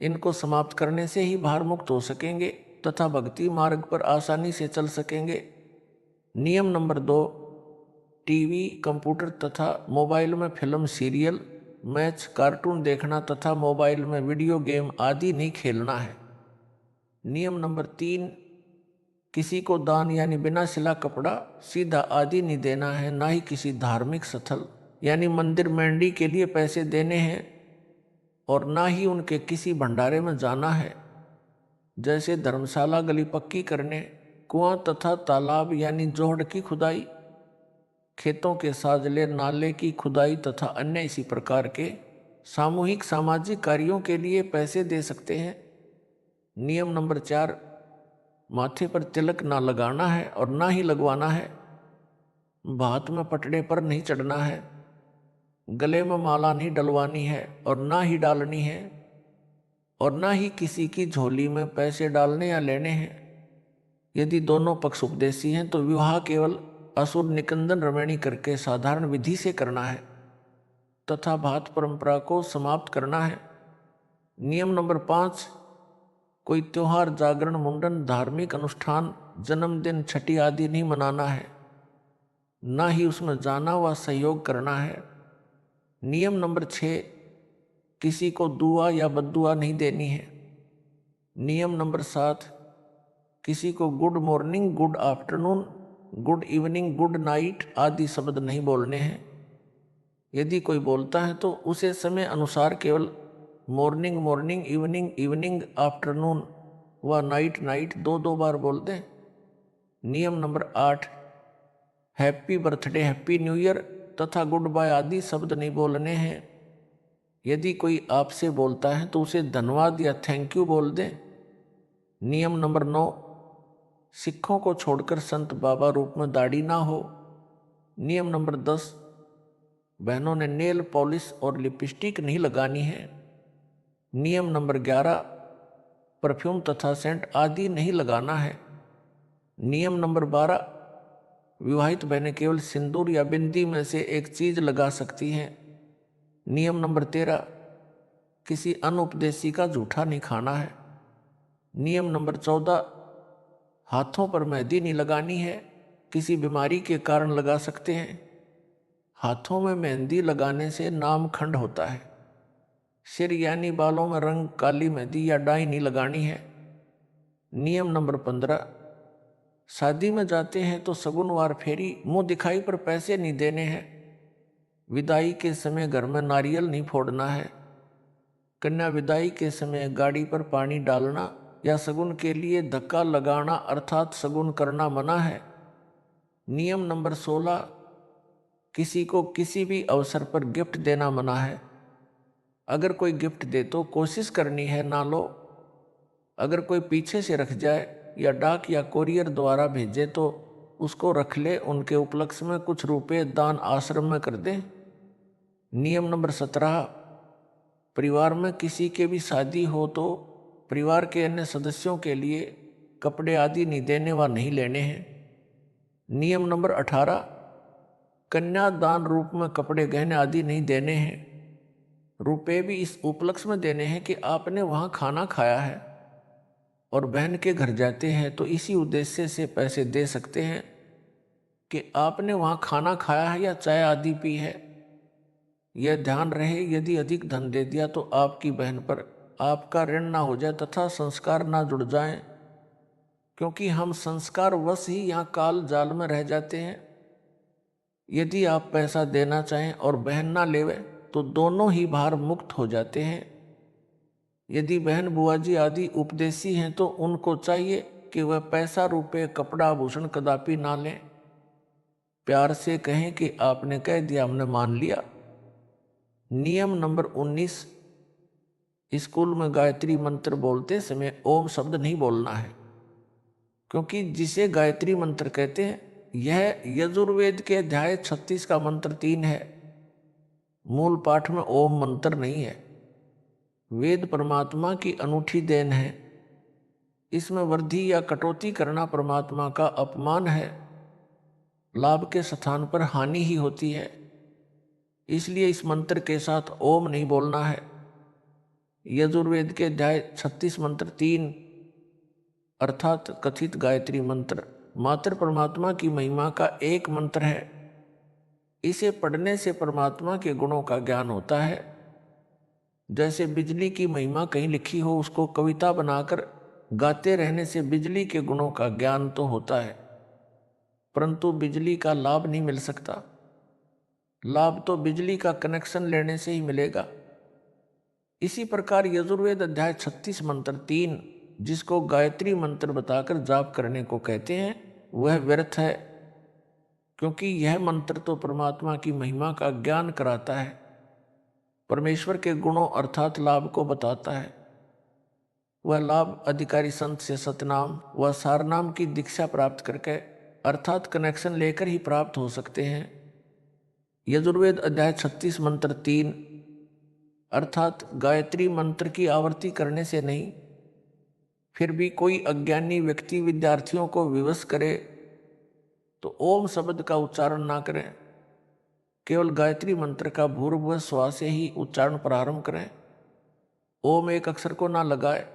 इनको समाप्त करने से ही भार मुक्त हो सकेंगे तथा भक्ति मार्ग पर आसानी से चल सकेंगे। नियम नंबर 2, टीवी, कंप्यूटर तथा मोबाइल में फिल्म, सीरियल, मैच, कार्टून देखना तथा मोबाइल में वीडियो गेम आदि नहीं खेलना है। नियम नंबर 3, किसी को दान यानी बिना सिला कपड़ा, सीधा आदि नहीं देना है, ना ही किसी धार्मिक स्थल यानी मंदिर मंडी के लिए पैसे देने हैं और ना ही उनके किसी भंडारे में जाना है, जैसे धर्मशाला गली पक्की करने, कुआं तथा तालाब यानी जोहड़ की खुदाई, खेतों के साजले, नाले की खुदाई तथा अन्य इसी प्रकार के सामूहिक सामाजिक कार्यों के लिए पैसे दे सकते हैं। नियम नंबर 4, माथे पर तिलक ना लगाना है और ना ही लगवाना है, भात में पटड़े पर नहीं चढ़ना है, गले में माला नहीं डलवानी है और ना ही डालनी है, और ना ही किसी की झोली में पैसे डालने या लेने हैं। यदि दोनों पक्ष उपदेशी हैं तो विवाह केवल असुर निकंदन रमणी करके साधारण विधि से करना है तथा भात परंपरा को समाप्त करना है। नियम नंबर 5, कोई त्योहार, जागरण, मुंडन, धार्मिक अनुष्ठान, जन्मदिन, छठी आदि नहीं मनाना है, ना ही उसमें जाना व सहयोग करना है। नियम नंबर 6, किसी को दुआ या बद्दुआ नहीं देनी है। नियम नंबर 7, किसी को good morning, good afternoon, good evening, good night आदि शब्द नहीं बोलने हैं। यदि कोई बोलता है तो उसे समय अनुसार केवल morning morning, evening evening, afternoon व नाइट नाइट 2-2 बार बोल दें। नियम number 8, happy birthday, happy new year तथा गुड बाय आदि शब्द नहीं बोलने हैं। यदि कोई आपसे बोलता है तो उसे धन्यवाद या थैंक यू बोल दें। नियम नंबर 9, सिखों को छोड़कर संत बाबा रूप में दाढ़ी ना हो। नियम नंबर 10, बहनों ने नेल पॉलिश और लिपस्टिक नहीं लगानी है। नियम नंबर 11, परफ्यूम तथा सेंट आदि नहीं लगाना है। नियम नंबर 12, विवाहित बहनें केवल सिंदूर या बिंदी में से एक चीज लगा सकती हैं। नियम नंबर 13, किसी अनुपदेशी का जूठा नहीं खाना है। नियम नंबर 14, हाथों पर मेहंदी नहीं लगानी है, किसी बीमारी के कारण लगा सकते हैं। हाथों में मेहंदी लगाने से नाम खंड होता है। सिर यानी बालों में रंग, काली मेहंदी या डाई नहीं लगानी है। नियम नंबर 15, शादी में जाते हैं तो सगुनवार फेरी, मुंह दिखाई पर पैसे नहीं देने हैं। विदाई के समय घर में नारियल नहीं फोड़ना है। कन्या विदाई के समय गाड़ी पर पानी डालना या शगुन के लिए धक्का लगाना अर्थात शगुन करना मना है। नियम नंबर 16, किसी को किसी भी अवसर पर गिफ्ट देना मना है। अगर कोई गिफ्ट दे तो कोशिश करनी है ना लो। अगर कोई पीछे से रख जाए या डाक या कोरियर द्वारा भेजे तो उसको रख ले, उनके उपलक्ष्य में कुछ रुपए दान आश्रम में कर दे। नियम नंबर 17, परिवार में किसी के भी शादी हो तो परिवार के अन्य सदस्यों के लिए कपड़े आदि नहीं देने व नहीं लेने हैं। नियम नंबर 18, कन्यादान रूप में कपड़े गहने आदि नहीं देने हैं। रुपए भी इस उपलक्ष्य में देने हैं कि आपने वहाँ खाना खाया है और बहन के घर जाते हैं तो इसी उद्देश्य से पैसे दे सकते हैं कि आपने वहाँ खाना खाया है या चाय आदि पी है। यह ध्यान रहे, यदि अधिक धन दे दिया तो आपकी बहन पर आपका ऋण ना हो जाए तथा संस्कार ना जुड़ जाएं, क्योंकि हम संस्कार वश ही यहाँ काल जाल में रह जाते हैं। यदि आप पैसा देना चाहें और बहन ना लेवे तो दोनों ही भार मुक्त हो जाते हैं। यदि बहन बुआ जी आदि उपदेशी हैं तो उनको चाहिए कि वह पैसा, रुपए, कपड़ा, आभूषण कदापि ना लें। प्यार से कहें कि आपने कह दिया, हमने मान लिया। नियम नंबर 19, स्कूल में गायत्री मंत्र बोलते समय ओम शब्द नहीं बोलना है, क्योंकि जिसे गायत्री मंत्र कहते हैं यह यजुर्वेद के अध्याय 36 का मंत्र 3 है। मूल पाठ में ओम मंत्र नहीं है। वेद परमात्मा की अनूठी देन है, इसमें वृद्धि या कटौती करना परमात्मा का अपमान है। लाभ के स्थान पर हानि ही होती है, इसलिए इस मंत्र के साथ ओम नहीं बोलना है। यजुर्वेद के अध्याय 36 मंत्र 3 अर्थात कथित गायत्री मंत्र मात्र परमात्मा की महिमा का एक मंत्र है। इसे पढ़ने से परमात्मा के गुणों का ज्ञान होता है। जैसे बिजली की महिमा कहीं लिखी हो, उसको कविता बनाकर गाते रहने से बिजली के गुणों का ज्ञान तो होता है, परंतु बिजली का लाभ नहीं मिल सकता। लाभ तो बिजली का कनेक्शन लेने से ही मिलेगा। इसी प्रकार यजुर्वेद अध्याय 36 मंत्र 3 जिसको गायत्री मंत्र बताकर जाप करने को कहते हैं, वह व्यर्थ है, क्योंकि यह मंत्र तो परमात्मा की महिमा का ज्ञान कराता है, परमेश्वर के गुणों अर्थात लाभ को बताता है। वह लाभ अधिकारी संत से सतनाम व सारनाम की दीक्षा प्राप्त करके अर्थात कनेक्शन लेकर ही प्राप्त हो सकते हैं। यजुर्वेद अध्याय 36 मंत्र 3 अर्थात गायत्री मंत्र की आवृत्ति करने से नहीं। फिर भी कोई अज्ञानी व्यक्ति विद्यार्थियों को विवश करे तो ओम शब्द का उच्चारण ना करें, केवल गायत्री मंत्र का भूर्भुव स्वा से ही उच्चारण प्रारंभ करें। ओम एक अक्षर को ना लगाए।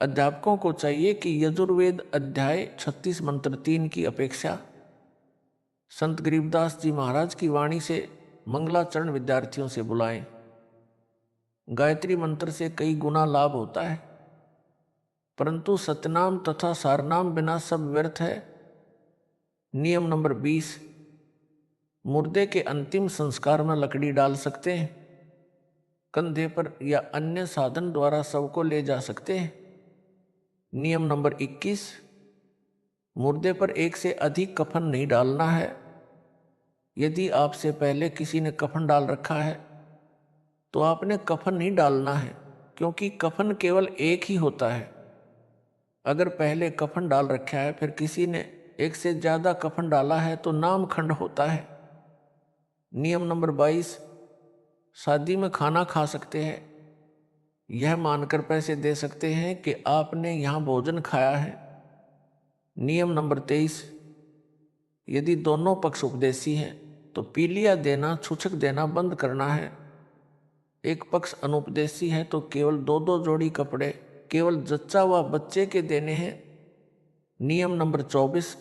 अध्यापकों को चाहिए कि यजुर्वेद अध्याय 36 मंत्र 3 की अपेक्षा संत गरीबदास जी महाराज की वाणी से मंगलाचरण विद्यार्थियों से बुलाएं। गायत्री मंत्र से कई गुना लाभ होता है, परंतु सतनाम तथा सारनाम बिना सब व्यर्थ है। नियम नंबर 20, मुर्दे के अंतिम संस्कार में लकड़ी डाल सकते हैं, कंधे पर या अन्य साधन द्वारा शव को ले जा सकते हैं। नियम नंबर 21, मुर्दे पर एक से अधिक कफन नहीं डालना है। यदि आपसे पहले किसी ने कफन डाल रखा है तो आपने कफन नहीं डालना है, क्योंकि कफन केवल एक ही होता है। अगर पहले कफन डाल रखा है फिर किसी ने एक से ज़्यादा कफन डाला है तो नाम खंड होता है। नियम नंबर 22, शादी में खाना खा सकते हैं, यह मानकर पैसे दे सकते हैं कि आपने यहाँ भोजन खाया है। नियम नंबर 23, यदि दोनों पक्ष उपदेशी हैं तो पीलिया देना छूछक देना बंद करना है। एक पक्ष अनुपदेशी है तो केवल 2-2 जोड़ी कपड़े केवल जच्चा व बच्चे के देने हैं। नियम नंबर 24,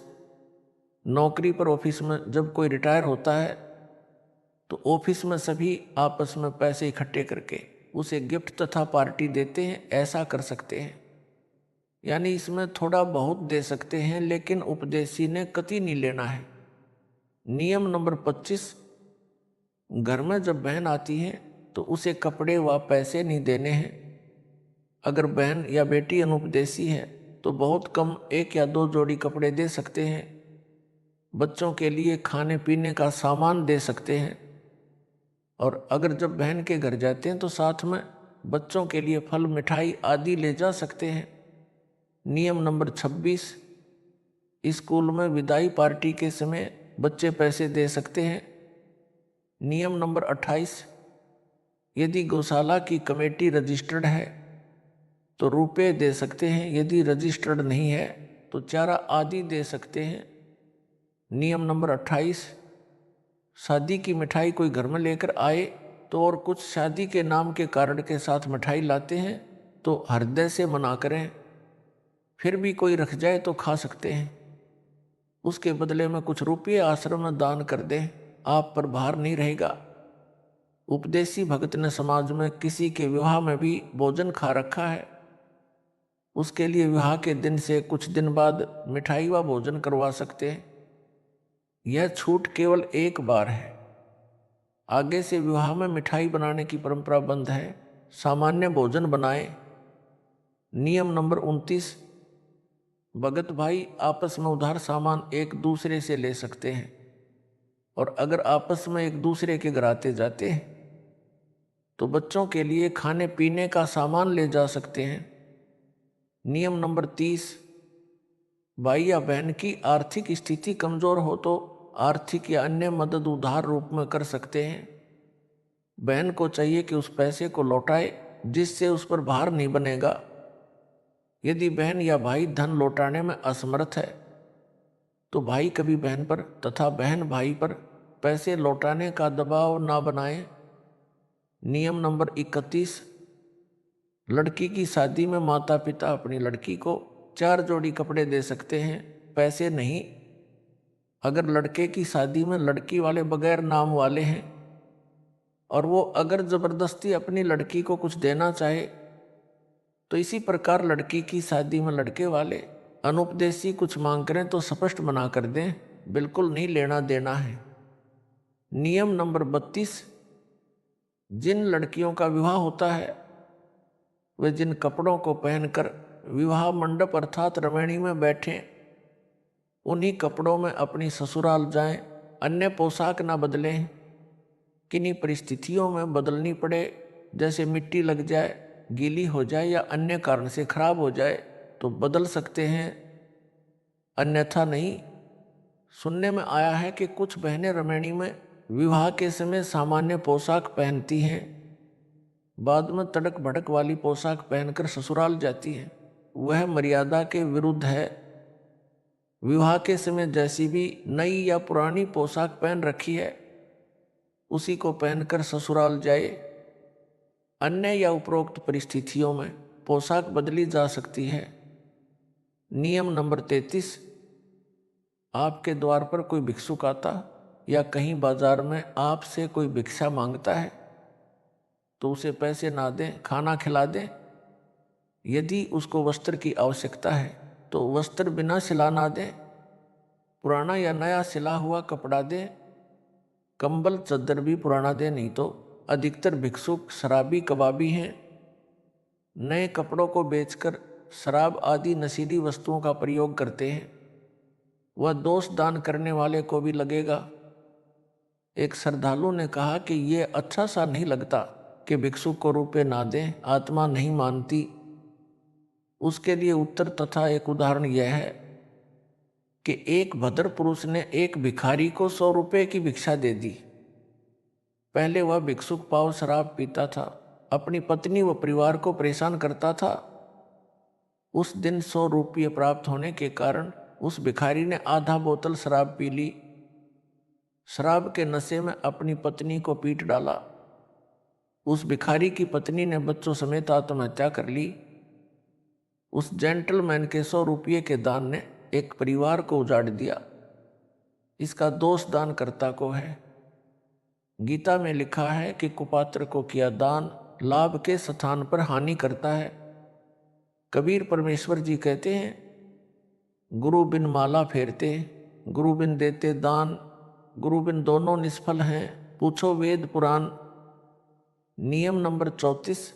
नौकरी पर ऑफिस में जब कोई रिटायर होता है तो ऑफिस में सभी आपस में पैसे इकट्ठे करके उसे गिफ्ट तथा पार्टी देते हैं, ऐसा कर सकते हैं। यानी इसमें थोड़ा बहुत दे सकते हैं, लेकिन उपदेशी ने कतई नहीं लेना है। नियम नंबर 25, घर में जब बहन आती है तो उसे कपड़े व पैसे नहीं देने हैं। अगर बहन या बेटी अनुपदेशी है तो बहुत कम 1 या 2 जोड़ी कपड़े दे सकते हैं। बच्चों के लिए खाने पीने का सामान दे सकते हैं, और अगर जब बहन के घर जाते हैं तो साथ में बच्चों के लिए फल मिठाई आदि ले जा सकते हैं। नियम नंबर 26, स्कूल में विदाई पार्टी के समय बच्चे पैसे दे सकते हैं। नियम नंबर 28, यदि गौशाला की कमेटी रजिस्टर्ड है तो रुपए दे सकते हैं, यदि रजिस्टर्ड नहीं है तो चारा आदि दे सकते हैं। नियम नंबर 28, शादी की मिठाई कोई घर में लेकर आए तो और कुछ शादी के नाम के कारण के साथ मिठाई लाते हैं तो हृदय से मना करें। फिर भी कोई रख जाए तो खा सकते हैं, उसके बदले में कुछ रुपये आश्रम में दान कर दें, आप पर भार नहीं रहेगा। उपदेशी भगत ने समाज में किसी के विवाह में भी भोजन खा रखा है, उसके लिए विवाह के दिन से कुछ दिन बाद मिठाई व भोजन करवा सकते हैं। यह छूट केवल एक बार है, आगे से विवाह में मिठाई बनाने की परंपरा बंद है, सामान्य भोजन बनाएं। नियम नंबर 29, भगत भाई आपस में उधार सामान एक दूसरे से ले सकते हैं, और अगर आपस में एक दूसरे के घर आते जाते हैं तो बच्चों के लिए खाने पीने का सामान ले जा सकते हैं। नियम नंबर 30, भाई या बहन की आर्थिक स्थिति कमजोर हो तो आर्थिक या अन्य मदद उधार रूप में कर सकते हैं। बहन को चाहिए कि उस पैसे को लौटाए जिससे उस पर भार नहीं बनेगा। यदि बहन या भाई धन लौटाने में असमर्थ है तो भाई कभी बहन पर तथा बहन भाई पर पैसे लौटाने का दबाव ना बनाए। नियम नंबर 31, लड़की की शादी में माता पिता अपनी लड़की को 4 जोड़ी कपड़े दे सकते हैं, पैसे नहीं। अगर लड़के की शादी में लड़की वाले बगैर नाम वाले हैं और वो अगर जबरदस्ती अपनी लड़की को कुछ देना चाहे तो इसी प्रकार लड़की की शादी में लड़के वाले अनुपदेशी कुछ मांग करें तो स्पष्ट मना कर दें, बिल्कुल नहीं लेना देना है। नियम नंबर 32, जिन लड़कियों का विवाह होता है वे जिन कपड़ों को पहनकर विवाह मंडप अर्थात रमणी में बैठें उन्हीं कपड़ों में अपनी ससुराल जाएं, अन्य पोशाक ना बदलें। किन्हीं परिस्थितियों में बदलनी पड़े, जैसे मिट्टी लग जाए, गीली हो जाए या अन्य कारण से खराब हो जाए तो बदल सकते हैं, अन्यथा नहीं। सुनने में आया है कि कुछ बहनें रमणी में विवाह के समय सामान्य पोशाक पहनती हैं, बाद में तड़क भड़क वाली पोशाक पहनकर ससुराल जाती हैं। वह मर्यादा के विरुद्ध है। विवाह के समय जैसी भी नई या पुरानी पोशाक पहन रखी है उसी को पहनकर ससुराल जाए। अन्य या उपरोक्त परिस्थितियों में पोशाक बदली जा सकती है। नियम नंबर 33, आपके द्वार पर कोई भिक्षुक आता या कहीं बाजार में आपसे कोई भिक्षा मांगता है तो उसे पैसे ना दें, खाना खिला दें। यदि उसको वस्त्र की आवश्यकता है तो वस्त्र बिना सिला ना दें, पुराना या नया सिला हुआ कपड़ा दें। कंबल चद्दर भी पुराना दें, नहीं तो अधिकतर भिक्षुक शराबी कबाबी हैं। नए कपड़ों को बेचकर शराब आदि नशीली वस्तुओं का प्रयोग करते हैं। वह दोष दान करने वाले को भी लगेगा। एक श्रद्धालु ने कहा कि ये अच्छा सा नहीं लगता कि भिक्षुक को रुपए ना दें, आत्मा नहीं मानती। उसके लिए उत्तर तथा एक उदाहरण यह है कि एक भद्र पुरुष ने एक भिखारी को 100 रुपये की भिक्षा दे दी। पहले वह भिक्षुक पाव शराब पीता था, अपनी पत्नी व परिवार को परेशान करता था। उस दिन 100 रुपये प्राप्त होने के कारण उस भिखारी ने आधा बोतल शराब पी ली। शराब के नशे में अपनी पत्नी को पीट डाला। उस भिखारी की पत्नी ने बच्चों समेत आत्महत्या कर ली। उस जेंटलमैन के 100 रुपये के दान ने एक परिवार को उजाड़ दिया। इसका दोष दानकर्ता को है। गीता में लिखा है कि कुपात्र को किया दान लाभ के स्थान पर हानि करता है। कबीर परमेश्वर जी कहते हैं, गुरु बिन माला फेरते, गुरु बिन देते दान, गुरु बिन दोनों निष्फल हैं, पूछो वेद पुराण। नियम नंबर 34,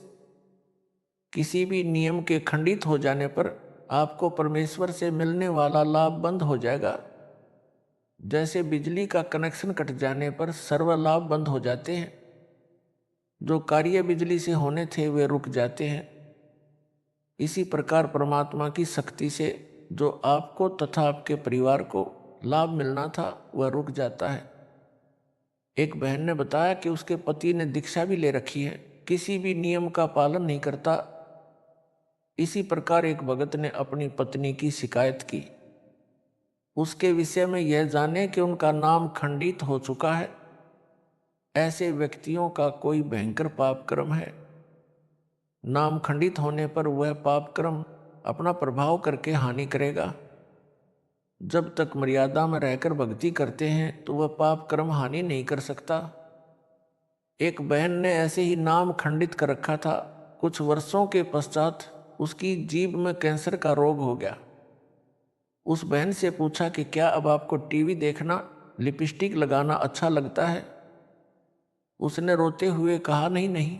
किसी भी नियम के खंडित हो जाने पर आपको परमेश्वर से मिलने वाला लाभ बंद हो जाएगा। जैसे बिजली का कनेक्शन कट जाने पर सर्व लाभ बंद हो जाते हैं, जो कार्य बिजली से होने थे वे रुक जाते हैं। इसी प्रकार परमात्मा की शक्ति से जो आपको तथा आपके परिवार को लाभ मिलना था वह रुक जाता है। एक बहन ने बताया कि उसके पति ने दीक्षा भी ले रखी है, किसी भी नियम का पालन नहीं करता। इसी प्रकार एक भगत ने अपनी पत्नी की शिकायत की। उसके विषय में यह जाने कि उनका नाम खंडित हो चुका है। ऐसे व्यक्तियों का कोई भयंकर पाप कर्म है। नाम खंडित होने पर वह पाप कर्म अपना प्रभाव करके हानि करेगा। जब तक मर्यादा में रहकर भक्ति करते हैं तो वह पाप कर्म हानि नहीं कर सकता। एक बहन ने ऐसे ही नाम खंडित कर रखा था। कुछ वर्षों के पश्चात उसकी जीभ में कैंसर का रोग हो गया। उस बहन से पूछा कि क्या अब आपको टीवी देखना, लिपस्टिक लगाना अच्छा लगता है? उसने रोते हुए कहा, नहीं नहीं।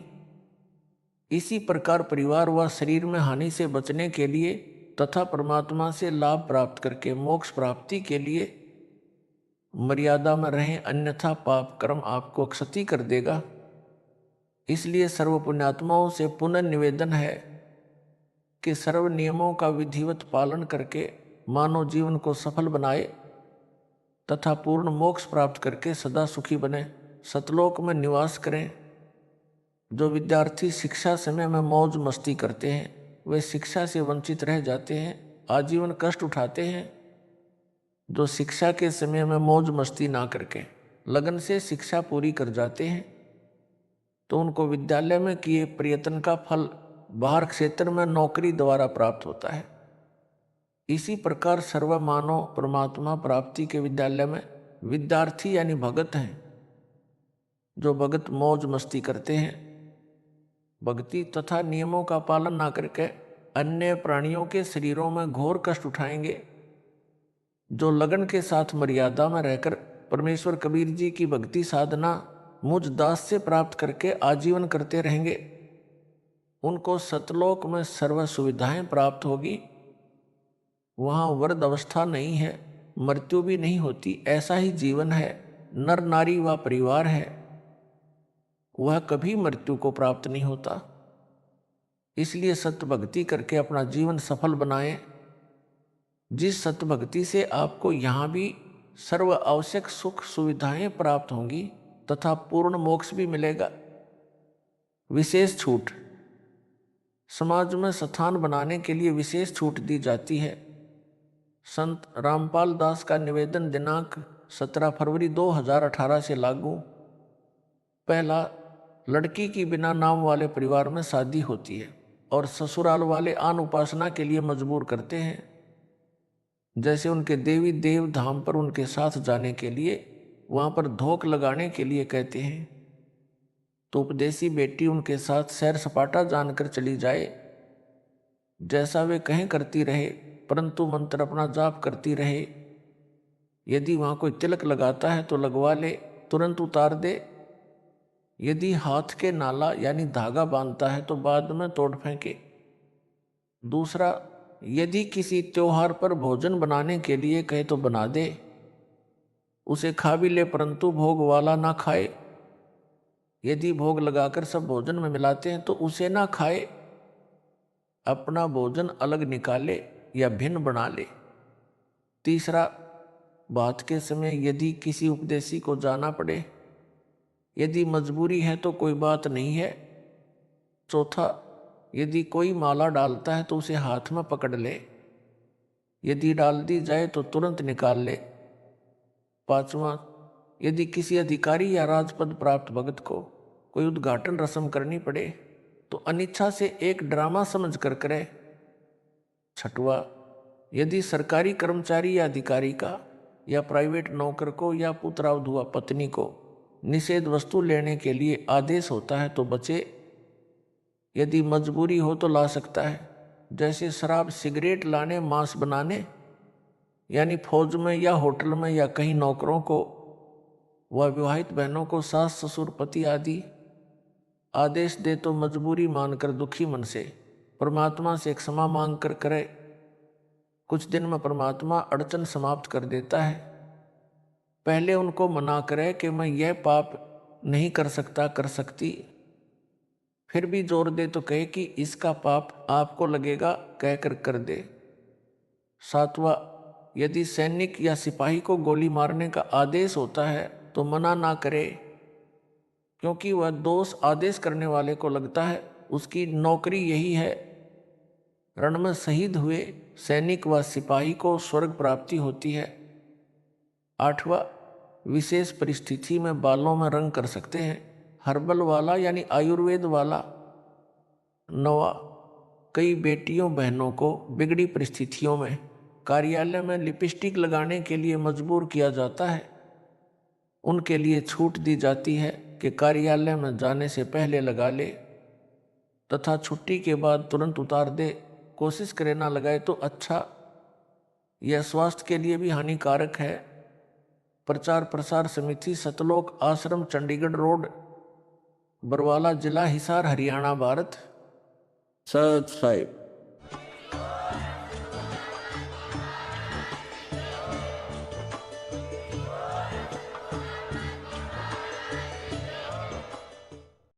इसी प्रकार परिवार व शरीर में हानि से बचने के लिए तथा परमात्मा से लाभ प्राप्त करके मोक्ष प्राप्ति के लिए मर्यादा में रहें, अन्यथा पाप कर्म आपको क्षति कर देगा। इसलिए सर्व पुण्यात्माओं से पुनः निवेदन है कि सर्व नियमों का विधिवत पालन करके मानव जीवन को सफल बनाए तथा पूर्ण मोक्ष प्राप्त करके सदा सुखी बने, सतलोक में निवास करें। जो विद्यार्थी शिक्षा समय में मौज मस्ती करते हैं वे शिक्षा से वंचित रह जाते हैं, आजीवन कष्ट उठाते हैं। जो शिक्षा के समय में मौज मस्ती ना करके लगन से शिक्षा पूरी कर जाते हैं तो उनको विद्यालय में किए प्रयत्न का फल बाहर क्षेत्र में नौकरी द्वारा प्राप्त होता है। इसी प्रकार सर्व मानव परमात्मा प्राप्ति के विद्यालय में विद्यार्थी यानी भगत हैं। जो भगत मौज मस्ती करते हैं, भक्ति तथा नियमों का पालन ना करके अन्य प्राणियों के शरीरों में घोर कष्ट उठाएंगे। जो लगन के साथ मर्यादा में रहकर परमेश्वर कबीर जी की भक्ति साधना मुझ दास से प्राप्त करके आजीवन करते रहेंगे, उनको सतलोक में सर्व सुविधाएं प्राप्त होगी। वहाँ वृद्ध अवस्था नहीं है, मृत्यु भी नहीं होती, ऐसा ही जीवन है। नर नारी व परिवार है, वह कभी मृत्यु को प्राप्त नहीं होता। इसलिए सत्य भक्ति करके अपना जीवन सफल बनाएं। जिस सत्य भक्ति से आपको यहाँ भी सर्व आवश्यक सुख सुविधाएं प्राप्त होंगी तथा पूर्ण मोक्ष भी मिलेगा। विशेष छूट, समाज में स्थान बनाने के लिए विशेष छूट दी जाती है। संत रामपाल दास का निवेदन दिनांक 17 फरवरी 2018 से लागू। पहला, लड़की की बिना नाम वाले परिवार में शादी होती है और ससुराल वाले आन उपासना के लिए मजबूर करते हैं। जैसे उनके देवी देव धाम पर उनके साथ जाने के लिए, वहाँ पर धोख लगाने के लिए कहते हैं, तो उपदेशी बेटी उनके साथ सैर सपाटा जानकर चली जाए। जैसा वे कहें करती रहे, परंतु मंत्र अपना जाप करती रहे। यदि वहाँ कोई तिलक लगाता है तो लगवा ले, तुरंत उतार दे। यदि हाथ के नाला यानी धागा बांधता है तो बाद में तोड़ फेंके। दूसरा, यदि किसी त्योहार पर भोजन बनाने के लिए कहे तो बना दे, उसे खा भी ले, परंतु भोग वाला ना खाए। यदि भोग लगाकर सब भोजन में मिलाते हैं तो उसे ना खाए, अपना भोजन अलग निकाले या भिन्न बना ले। तीसरा, बात के समय यदि किसी उपदेशी को जाना पड़े, यदि मजबूरी है तो कोई बात नहीं है। चौथा, यदि कोई माला डालता है तो उसे हाथ में पकड़ ले, यदि डाल दी जाए तो तुरंत निकाल ले। पांचवा, यदि किसी अधिकारी या राजपद प्राप्त भगत को कोई उद्घाटन रस्म करनी पड़े तो अनिच्छा से एक ड्रामा समझ कर करे। छठवा, यदि सरकारी कर्मचारी या अधिकारी का या प्राइवेट नौकर को या पुत्रावधुआ पत्नी को निषेध वस्तु लेने के लिए आदेश होता है तो बचे। यदि मजबूरी हो तो ला सकता है, जैसे शराब सिगरेट लाने, मांस बनाने, यानी फौज में या होटल में या कहीं नौकरों को व विवाहित बहनों को सास ससुर पति आदि आदेश दे तो मजबूरी मानकर दुखी मन से परमात्मा से क्षमा मांग कर करे। कुछ दिन में परमात्मा अड़चन समाप्त कर देता है। पहले उनको मना करे कि मैं यह पाप नहीं कर सकता, कर सकती, फिर भी जोर दे तो कहे कि इसका पाप आपको लगेगा, कहकर कर दे। सातवां, यदि सैनिक या सिपाही को गोली मारने का आदेश होता है तो मना ना करे, क्योंकि वह दोष आदेश करने वाले को लगता है, उसकी नौकरी यही है। रण में शहीद हुए सैनिक व सिपाही को स्वर्ग प्राप्ति होती है। आठवां, विशेष परिस्थिति में बालों में रंग कर सकते हैं, हर्बल वाला यानी आयुर्वेद वाला। नौवां, कई बेटियों बहनों को बिगड़ी परिस्थितियों में कार्यालय में लिपस्टिक लगाने के लिए मजबूर किया जाता है। उनके लिए छूट दी जाती है कि कार्यालय में जाने से पहले लगा ले तथा छुट्टी के बाद तुरंत उतार दे। कोशिश करे ना लगाए तो अच्छा, यह स्वास्थ्य के लिए भी हानिकारक है। प्रचार प्रसार समिति, सतलोक आश्रम, चंडीगढ़ रोड, बरवाला जिला, हिसार, हरियाणा, भारत। सब्सक्राइब।